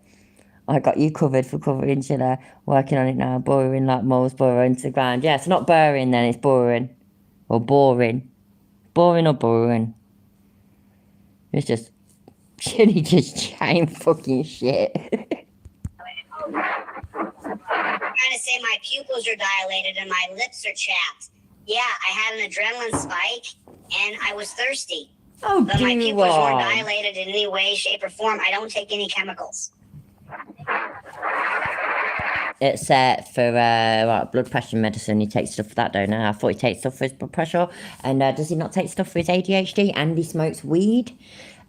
I got you covered for covering Chile. Working on it now. Boring like moles burrow into the ground. Yeah, it's not boring then, it's boring. Or boring. Boring or boring. It's just... Chile just chatting fucking shit. I'm trying to say my pupils are dilated and my lips are chapped. Yeah, I had an adrenaline spike and I was thirsty. Oh, but my pupils weren't dilated in any way, shape, or form. I don't take any chemicals. It's for blood pressure medicine. He takes stuff for that, don't I? I thought he takes stuff for his blood pressure. And does he not take stuff for his ADHD? And he smokes weed.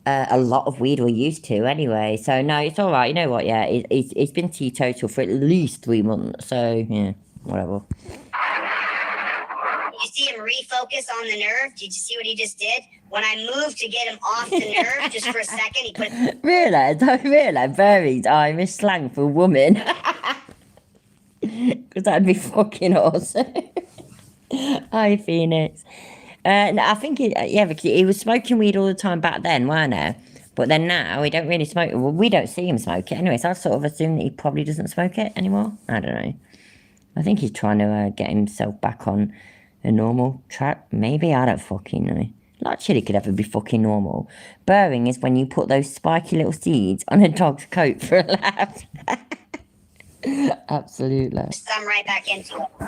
A lot of weed we're used to anyway. So no, it's all right. You know what? Yeah, he's been teetotal for at least 3 months. So yeah, whatever. You see him refocus on the nerve? Did you see what he just did? When I moved to get him off the nerve, just for a second, he put... Really? Don't really? Very Irish slang for woman. Because that'd be fucking awesome. Hi, Phoenix. No, I think, he was smoking weed all the time back then, weren't he? But then now, he don't really smoke. Well, we don't see him smoke it anyway, so I sort of assume that he probably doesn't smoke it anymore. I don't know. I think he's trying to get himself back on a normal track. Maybe, I don't fucking know. Like Chili could ever be fucking normal. Burring is when you put those spiky little seeds on a dog's coat for a laugh. Absolutely. Thumb right back into it. I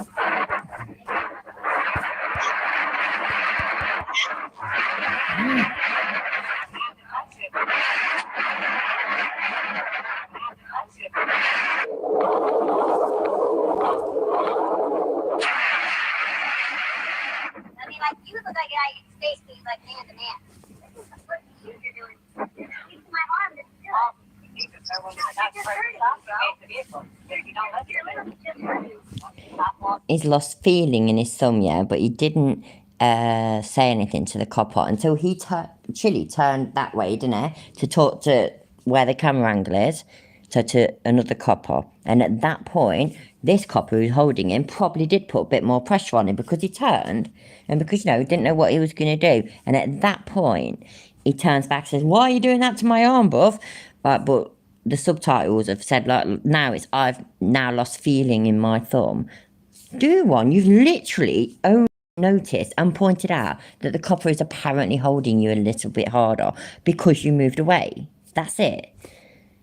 mean, like, you look like a guy in space, but he's like man to man. What you're doing? Using my arm to do it. He's lost feeling in his thumb, yeah, but he didn't say anything to the copper until Chili turned that way, didn't he, to talk to where the camera angle is, so to another copper. And at that point, this copper who's holding him probably did put a bit more pressure on him because he turned and because, he didn't know what he was going to do. And at that point, he turns back and says, "Why are you doing that to my arm, bruv?" But the subtitles have said, like, I've now lost feeling in my thumb. Do one. You've literally only noticed and pointed out that the copper is apparently holding you a little bit harder because you moved away. That's it.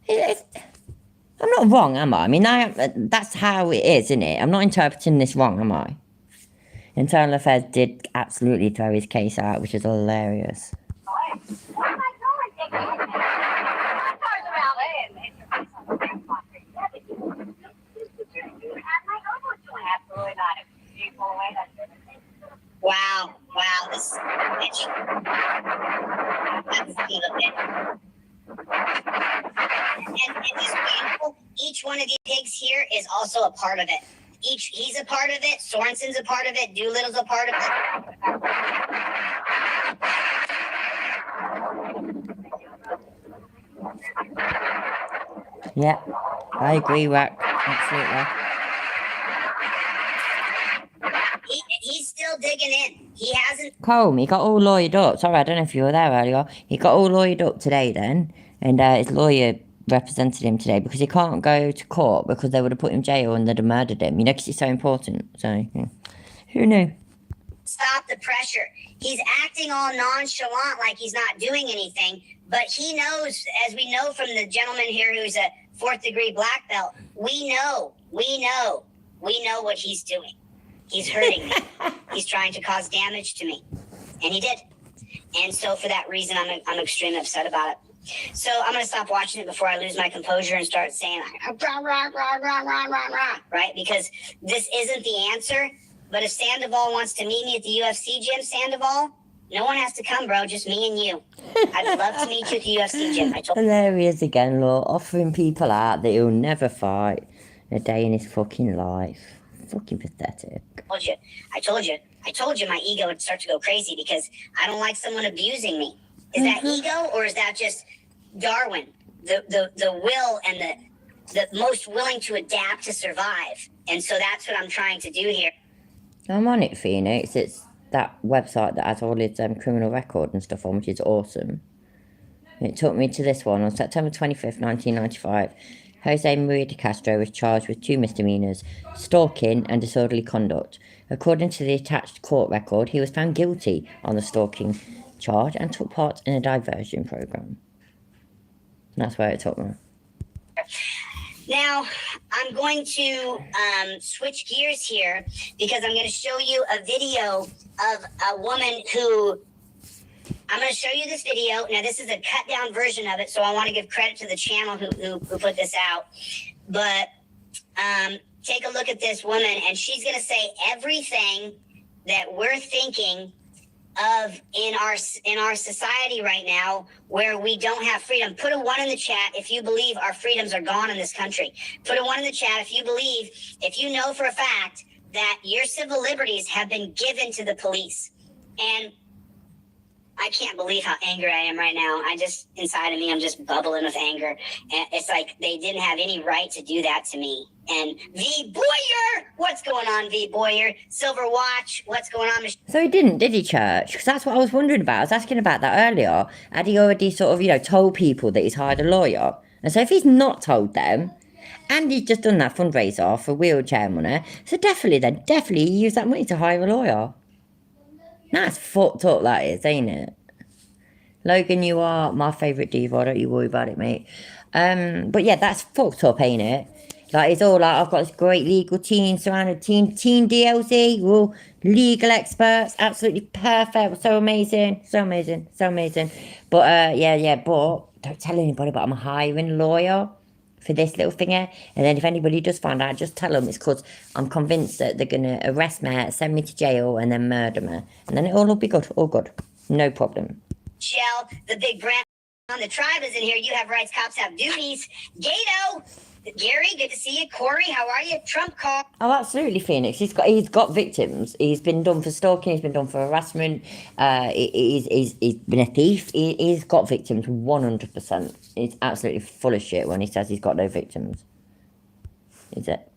I'm not wrong, am I? I mean, that's how it is, isn't it? I'm not interpreting this wrong, am I? Internal Affairs did absolutely throw his case out, which is hilarious. Wow, this bitch. That's the bit. And just painful, each one of these pigs here is also a part of it. he's a part of it. Sorensen's a part of it. Doolittle's a part of it. Yeah, I agree, Rack. Absolutely. He's still digging in. He hasn't. Colm, he got all lawyered up. Sorry, I don't know if you were there earlier. He got all lawyered up today then, and his lawyer represented him today because he can't go to court because they would have put him in jail and they'd have murdered him. You know, because it's so important. So, yeah. Who knew? Stop the pressure. He's acting all nonchalant like he's not doing anything, but he knows, as we know from the gentleman here who's a 4th degree black belt, we know what he's doing. He's hurting me. He's trying to cause damage to me. And he did. And so for that reason, I'm extremely upset about it. So I'm going to stop watching it before I lose my composure and start saying, rah, rah, rah, rah, rah, rah, rah, right? Because this isn't the answer. But if Sandoval wants to meet me at the UFC gym, Sandoval, no one has to come, bro. Just me and you. I'd love to meet you at the UFC gym. Hilarious again, Law. Offering people out that he'll never fight a day in his fucking life. Fucking pathetic. I told you my ego would start to go crazy because I don't like someone abusing me. Is that ego or is that just Darwin? The will and the most willing to adapt to survive. And so that's what I'm trying to do here. I'm on it, Phoenix. It's that website that has all his criminal record and stuff on, which is awesome. It took me to this one on September 25th, 1995. Jose Maria de Castro was charged with 2 misdemeanors, stalking and disorderly conduct. According to the attached court record, he was found guilty on the stalking charge and took part in a diversion program. That's where it took me. Now, I'm going to switch gears here because I'm going to show you a video of a woman who... I'm going to show you this video. Now, this is a cut-down version of it, so I want to give credit to the channel who put this out. But take a look at this woman, and she's going to say everything that we're thinking of in our society right now where we don't have freedom. Put a 1 in the chat if you believe our freedoms are gone in this country. Put a 1 in the chat if you know for a fact that your civil liberties have been given to the police. And I can't believe how angry I am right now. Inside of me, I'm just bubbling with anger. And it's like they didn't have any right to do that to me. And V. Boyer, what's going on, V. Boyer? Silver Watch, what's going on? So he didn't, did he, Church? Because that's what I was wondering about. I was asking about that earlier. Had he already sort of, told people that he's hired a lawyer? And so if he's not told them, and he's just done that fundraiser for wheelchair money, so definitely he used that money to hire a lawyer. That's fucked up, that is, ain't it? Logan, you are my favourite diva, don't you worry about it, mate. But yeah, that's fucked up, ain't it? Like, it's all like, I've got this great legal team surrounded, team DLZ, we're all legal experts, absolutely perfect, so amazing. But, but don't tell anybody, but I'm hiring a lawyer for this little thing here. And then if anybody does find out, just tell them it's because I'm convinced that they're going to arrest me, send me to jail, and then murder me. And then it all will be good, all good. No problem. Shell, the big brand on the tribe is in here. You have rights, cops have duties. Gato, Gary, good to see you. Corey, how are you? Trump call. Oh, absolutely, Phoenix. He's got victims. He's been done for stalking. He's been done for harassment. He's been a thief. He's got victims 100%. He's absolutely full of shit when he says he's got no victims. Is it?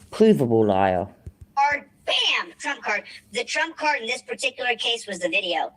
Provable liar. Card, bam, Trump card. The Trump card in this particular case was the video.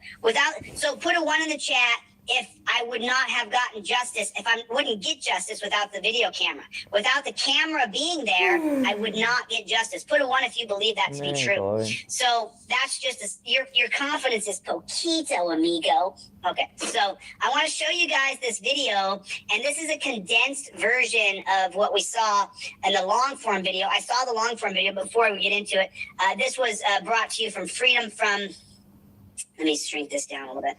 So put a 1 in the chat if I would not have gotten justice, if I wouldn't get justice without the video camera. Without the camera being there, I would not get justice. Put a 1 if you believe that to be true. Boy. So that's just, your confidence is poquito, amigo. Okay, so I want to show you guys this video, and this is a condensed version of what we saw in the long form video. I saw the long form video before we get into it. This was brought to you from let me shrink this down a little bit.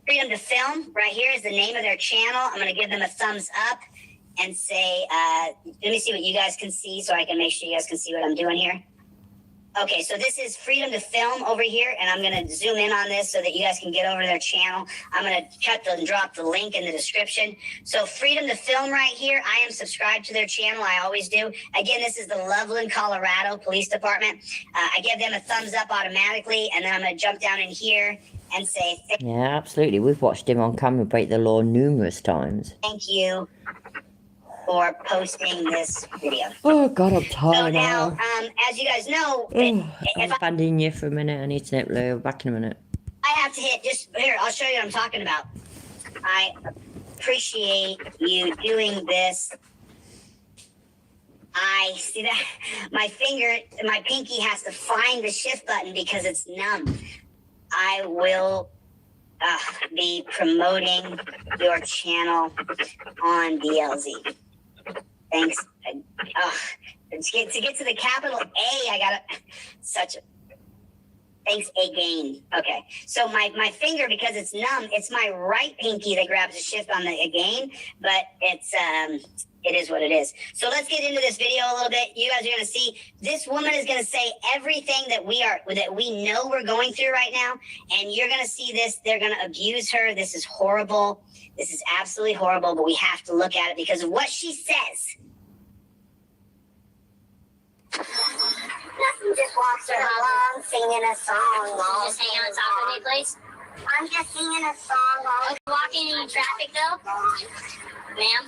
Freedom to Film, right here is the name of their channel. I'm going to give them a thumbs up and say, let me see what you guys can see so I can make sure you guys can see what I'm doing here. Okay, so this is Freedom to Film over here, and I'm going to zoom in on this so that you guys can get over to their channel. I'm going to cut and drop the link in the description. So Freedom to Film right here, I am subscribed to their channel. I always do. Again, this is the Loveland, Colorado Police Department. I give them a thumbs up automatically, and then I'm going to jump down in here and say Yeah, absolutely. We've watched him on camera break the law numerous times. thank you for posting this video. Oh, God, I'm So tired now, now. as you guys know, I'm if I abandoning you for a minute. I need to nip Lou. Back in a minute. have to hit just here, I'll show you what I'm talking about. I appreciate you doing this. I see that my pinky has to find the shift button because it's numb. I will be promoting your channel on DLZ. Thanks. To get to the capital A, I gotta thanks again. Okay, so my finger, because it's numb, it's my right pinky that grabs the shift on the again, but it is what it is. So let's get into this video a little bit. You guys are gonna see this woman is gonna say everything that we know we're going through right now, and you're gonna see this. They're gonna abuse her. This is horrible. This is absolutely horrible, but we have to look at it because of what she says. Nothing, just walks along singing a song. Just hang on top of me, please. I'm just singing a song. Walking in traffic, though? Ma'am?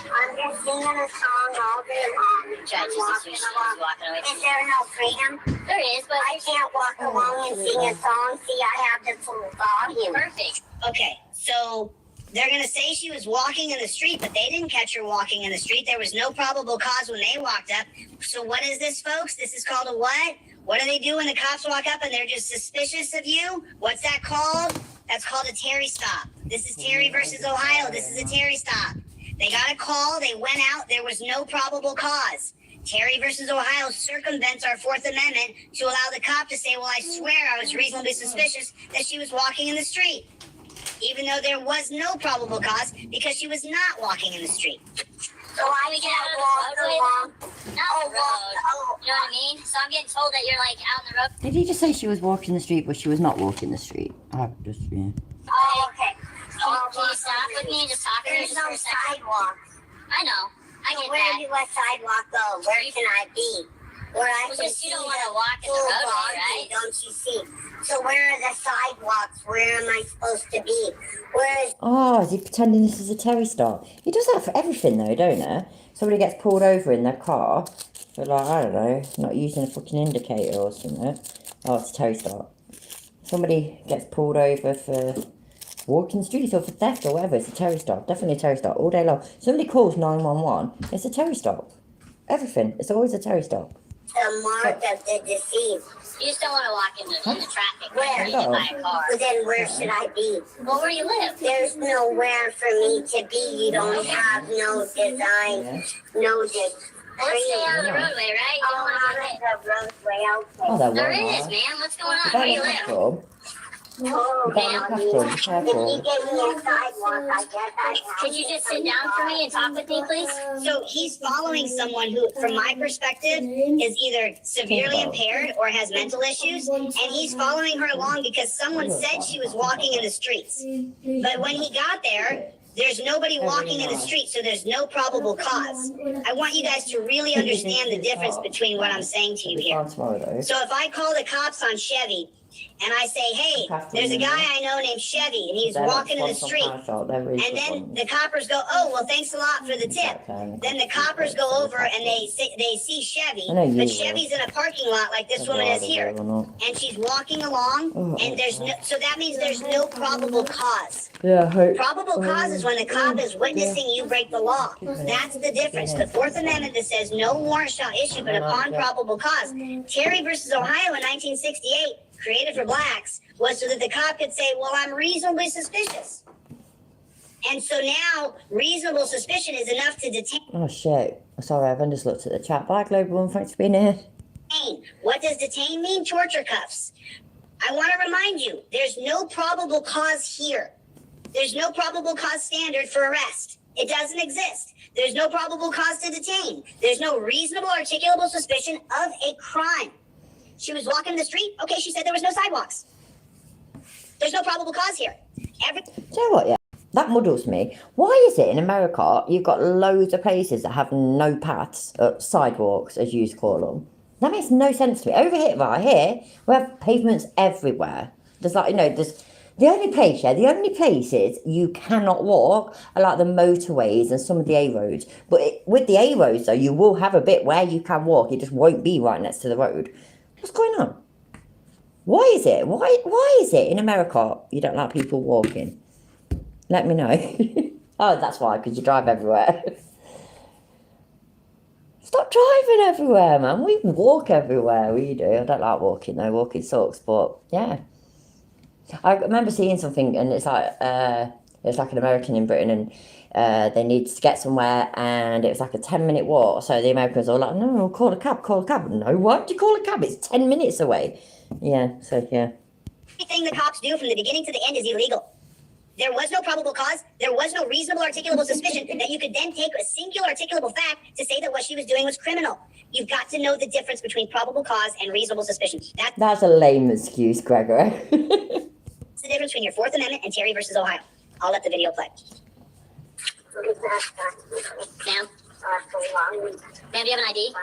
I'm just singing a song all day long. Judge, she's walking away. Is there no freedom? There is, but I can't walk along and sing a song. See, I have this little dog here. Perfect. Okay, so they're going to say she was walking in the street, but they didn't catch her walking in the street. There was no probable cause when they walked up. So what is this, folks? This is called a what? What do they do when the cops walk up and they're just suspicious of you? What's that called? That's called a Terry stop. This is Terry versus Ohio. This is a Terry stop. They got a call. They went out. There was no probable cause. Terry versus Ohio circumvents our Fourth Amendment to allow the cop to say, well, I swear I was reasonably suspicious that she was walking in the street, even though there was no probable cause because she was not walking in the street. So I can't walk along. Not the road. You know what I mean? So I'm getting told that you're like out in the road. Did he just say she was walking the street, but she was not walking the street? I just, yeah. Oh, okay. Can you stop with me and just talk to me? There's no sidewalk. I know. I get where that. do a sidewalk go? Where can I be? Where I Well, can just you see don't want to the walk in the full roadway, body, right? don't you see? So where are the sidewalks? Where am I supposed to be? Where is Oh, is he pretending this is a Terry stop? He does that for everything though, don't he? Somebody gets pulled over in their car, they're like, I don't know, not using a fucking indicator or something. Oh, it's a Terry stop. Somebody gets pulled over for walking the streets or for theft or whatever, it's a Terry stop. Definitely a Terry stop all day long. Somebody calls 911, it's a Terry stop. Everything, it's always a Terry stop. the mark of the deceased? You just don't want to walk in the traffic Where? when you're hit by a car. Well, then where should I be? Well, where do you live? There's nowhere for me to be. You don't have no design, no description. Let's stay out of the roadway, right? You don't want to get hit. the roadway, okay. Oh, there There won't is, I? man. What's going on? You Where better do you look live? after him. Oh, You better look after him, be if you careful. give me a sidewalk, I guess I have Could you just sit down for me and talk with me, please? So he's following someone who, from my perspective, is either severely impaired or has mental issues, and he's following her along because someone said she was walking in the streets. But when he got there, there's nobody walking in the street, so there's no probable cause. I want you guys to really understand the difference between what I'm saying to you here. Tomorrow though. So if I call the cops on Chevy and I say, hey, there's a guy I know named Chevy and he's walking in the street, and then the coppers go, oh, well, thanks a lot for the tip. Then the coppers go over and they see Chevy, but Chevy's in a parking lot like this woman is here, and she's walking along, and so that means there's no probable cause. Yeah, I hope. Probable cause is when the cop is witnessing you break the law. That's the difference. The Fourth Amendment that says no warrant shall issue but upon probable cause. Terry versus Ohio in 1968, created for blacks, was so that the cop could say, well, I'm reasonably suspicious. And so now reasonable suspicion is enough to detain. Oh shit. Sorry, I've just looked at the chat. Bye, Global One. Thanks for being here. What does detain mean? Torture cuffs. I want to remind you, there's no probable cause here. There's no probable cause standard for arrest. It doesn't exist. There's no probable cause to detain. There's no reasonable articulable suspicion of a crime. She was walking in the street. Okay, she said there was no sidewalks. There's no probable cause here. Do you know what, yeah? That muddles me. Why is it in America you've got loads of places that have no paths, sidewalks, as you used to call them? That makes no sense to me. Over here, right here, we have pavements everywhere. There's like, there's the only places you cannot walk are like the motorways and some of the A roads. But with the A roads, though, you will have a bit where you can walk. It just won't be right next to the road. What's going on? Why is it? Why is it in America you don't like people walking? Let me know. Oh, that's why, because you drive everywhere. Stop driving everywhere, man. We walk everywhere. We do. I don't like walking, though. Walking sucks, but yeah. I remember seeing something, and it's like an American in Britain, and they need to get somewhere, and it was like a 10-minute walk. So the Americans were like, no, call a cab. No, why would you call a cab? It's 10 minutes away. Yeah, so yeah. Everything the cops do from the beginning to the end is illegal. There was no probable cause. There was no reasonable articulable suspicion that you could then take a singular articulable fact to say that what she was doing was criminal. You've got to know the difference between probable cause and reasonable suspicion. That's a lame excuse, Gregor. That's the difference between your Fourth Amendment and Terry versus Ohio. I'll let the video play. Ma'am? Ma'am, do you have an ID?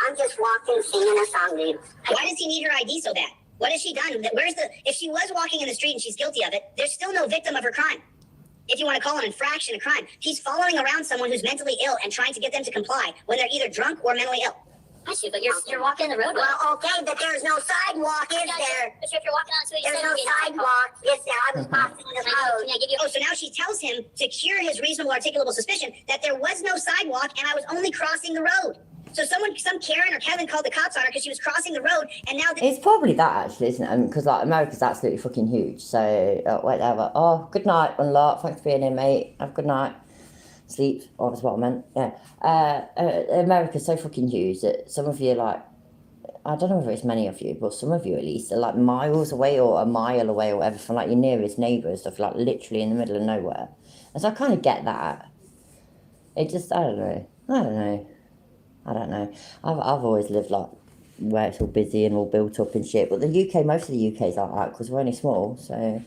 I'm just walking, singing a song, dude. Why does he need her ID so bad? What has she done? If she was walking in the street and she's guilty of it, there's still no victim of her crime. If you want to call an infraction a crime, he's following around someone who's mentally ill and trying to get them to comply when they're either drunk or mentally ill. I see, but you're walking the road. Well, okay, but there's no sidewalk, is there? But if you're walking on the there's no sidewalk, is there? I was crossing the road. Can I give you? Oh, so now she tells him to cure his reasonable articulable suspicion that there was no sidewalk and I was only crossing the road. So some Karen or Kevin called the cops on her because she was crossing the road, and now it's probably that actually, isn't it? Because like America's absolutely fucking huge. So whatever. Oh, good night, Unlock. Thanks for being here, mate. Have a good night. Sleep. Oh, that's what I meant. Yeah. America's so fucking huge that some of you like, I don't know if it's many of you, but some of you at least are like miles away or a mile away or whatever from like your nearest neighbour and stuff, like literally in the middle of nowhere. And so I kind of get that. It just, I don't know. I've always lived like where it's all busy and all built up and shit. But the UK, most of the UK is like that because we're only small. So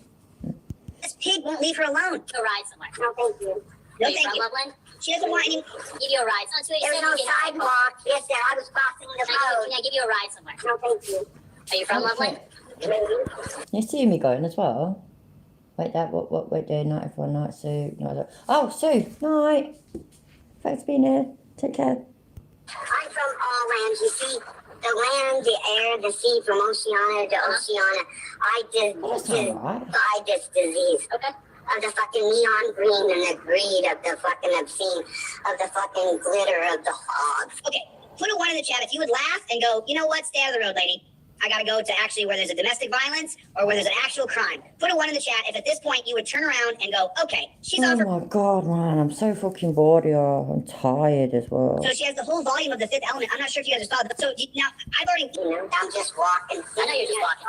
this pig won't leave her alone. Go ride somewhere. No, thank you. No, thank you. Loveland? She doesn't want any. Give you a ride. There's no sidewalk. Yes, there. I was crossing the road. Can I give you a ride somewhere? No, thank you. Are you from Loveland? You see me going as well. Wait, wait there, night everyone, night Sue. Oh, Sue, night. Thanks for being here. Take care. I'm from all lands. You see, the land, the air, the sea, from Oceania to Oceania. I just died this disease. Okay. Of the fucking neon green and the greed of the fucking obscene, of the fucking glitter of the hogs. Okay, put a 1 in the chat if you would laugh and go, you know what, stay out of the road, lady. I gotta go to actually where there's a domestic violence or where there's an actual crime. Put a 1 in the chat if at this point you would turn around and go, okay, she's on her. Oh my god, man, I'm so fucking bored, y'all. I'm tired as well. So she has the whole volume of The Fifth Element. I'm not sure if you guys saw that. So now, I've already. I'm just walking. I know you're just walking.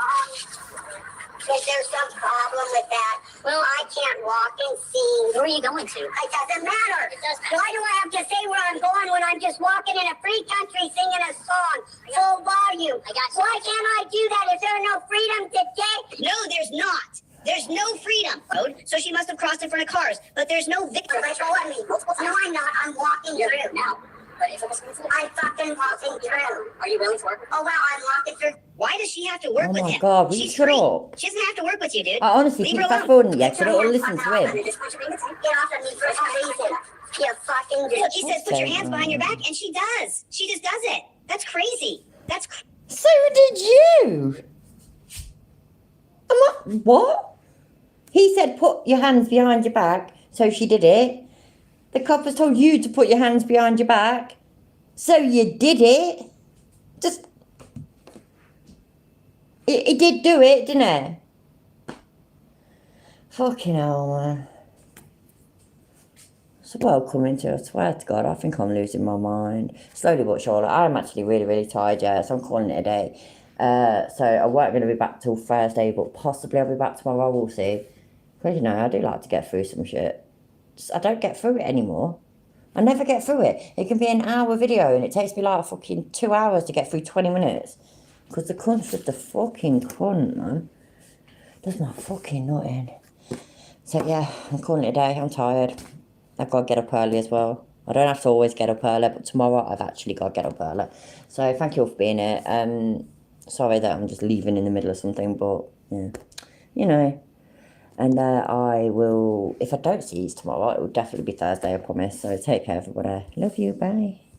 Is there some problem with that? Well, I can't walk and see. Where are you going to? It doesn't matter. It does matter. Why do I have to say where I'm going when I'm just walking in a free country singing a song full volume? I got you. Why can't I do that? Is there no freedom today? No, there's not. There's no freedom. So she must have crossed in front of cars, but there's no victim. No, I'm not. I'm walking through. No. I'm fucking walking through. Are you willing to work? Oh, well, I'm walking through. Why does she have to work with him? Oh my god, will you shut up? She doesn't have to work with you, dude. I honestly keep fast forwarding you, so don't listen to him. Get off of me for some reason. You fucking Look, he says put your hands behind your back, and she does. She just does it. That's crazy. So did you. What? He said put your hands behind your back, so she did it. The cop has told you to put your hands behind your back, so you did it. Just, he did do it, didn't he? Fucking hell, man. So welcome into it, I swear to God, I think I'm losing my mind. Slowly but surely, I'm actually really, really tired, yeah, so I'm calling it a day. So I weren't going to be back till Thursday, but possibly I'll be back tomorrow, we'll see. Because, you know, I do like to get through some shit. I don't get through it anymore. I never get through it. It can be an hour video and it takes me like fucking 2 hours to get through 20 minutes. Because the cunt's just a fucking cunt, man. Does my fucking nut in. So yeah, I'm calling it a day. I'm tired. I've got to get up early as well. I don't have to always get up early, but tomorrow I've actually got to get up early. So thank you all for being here. Sorry that I'm just leaving in the middle of something, but yeah, you know. And I will, if I don't see you tomorrow, it will definitely be Thursday, I promise. So take care, everybody. Love you, bye.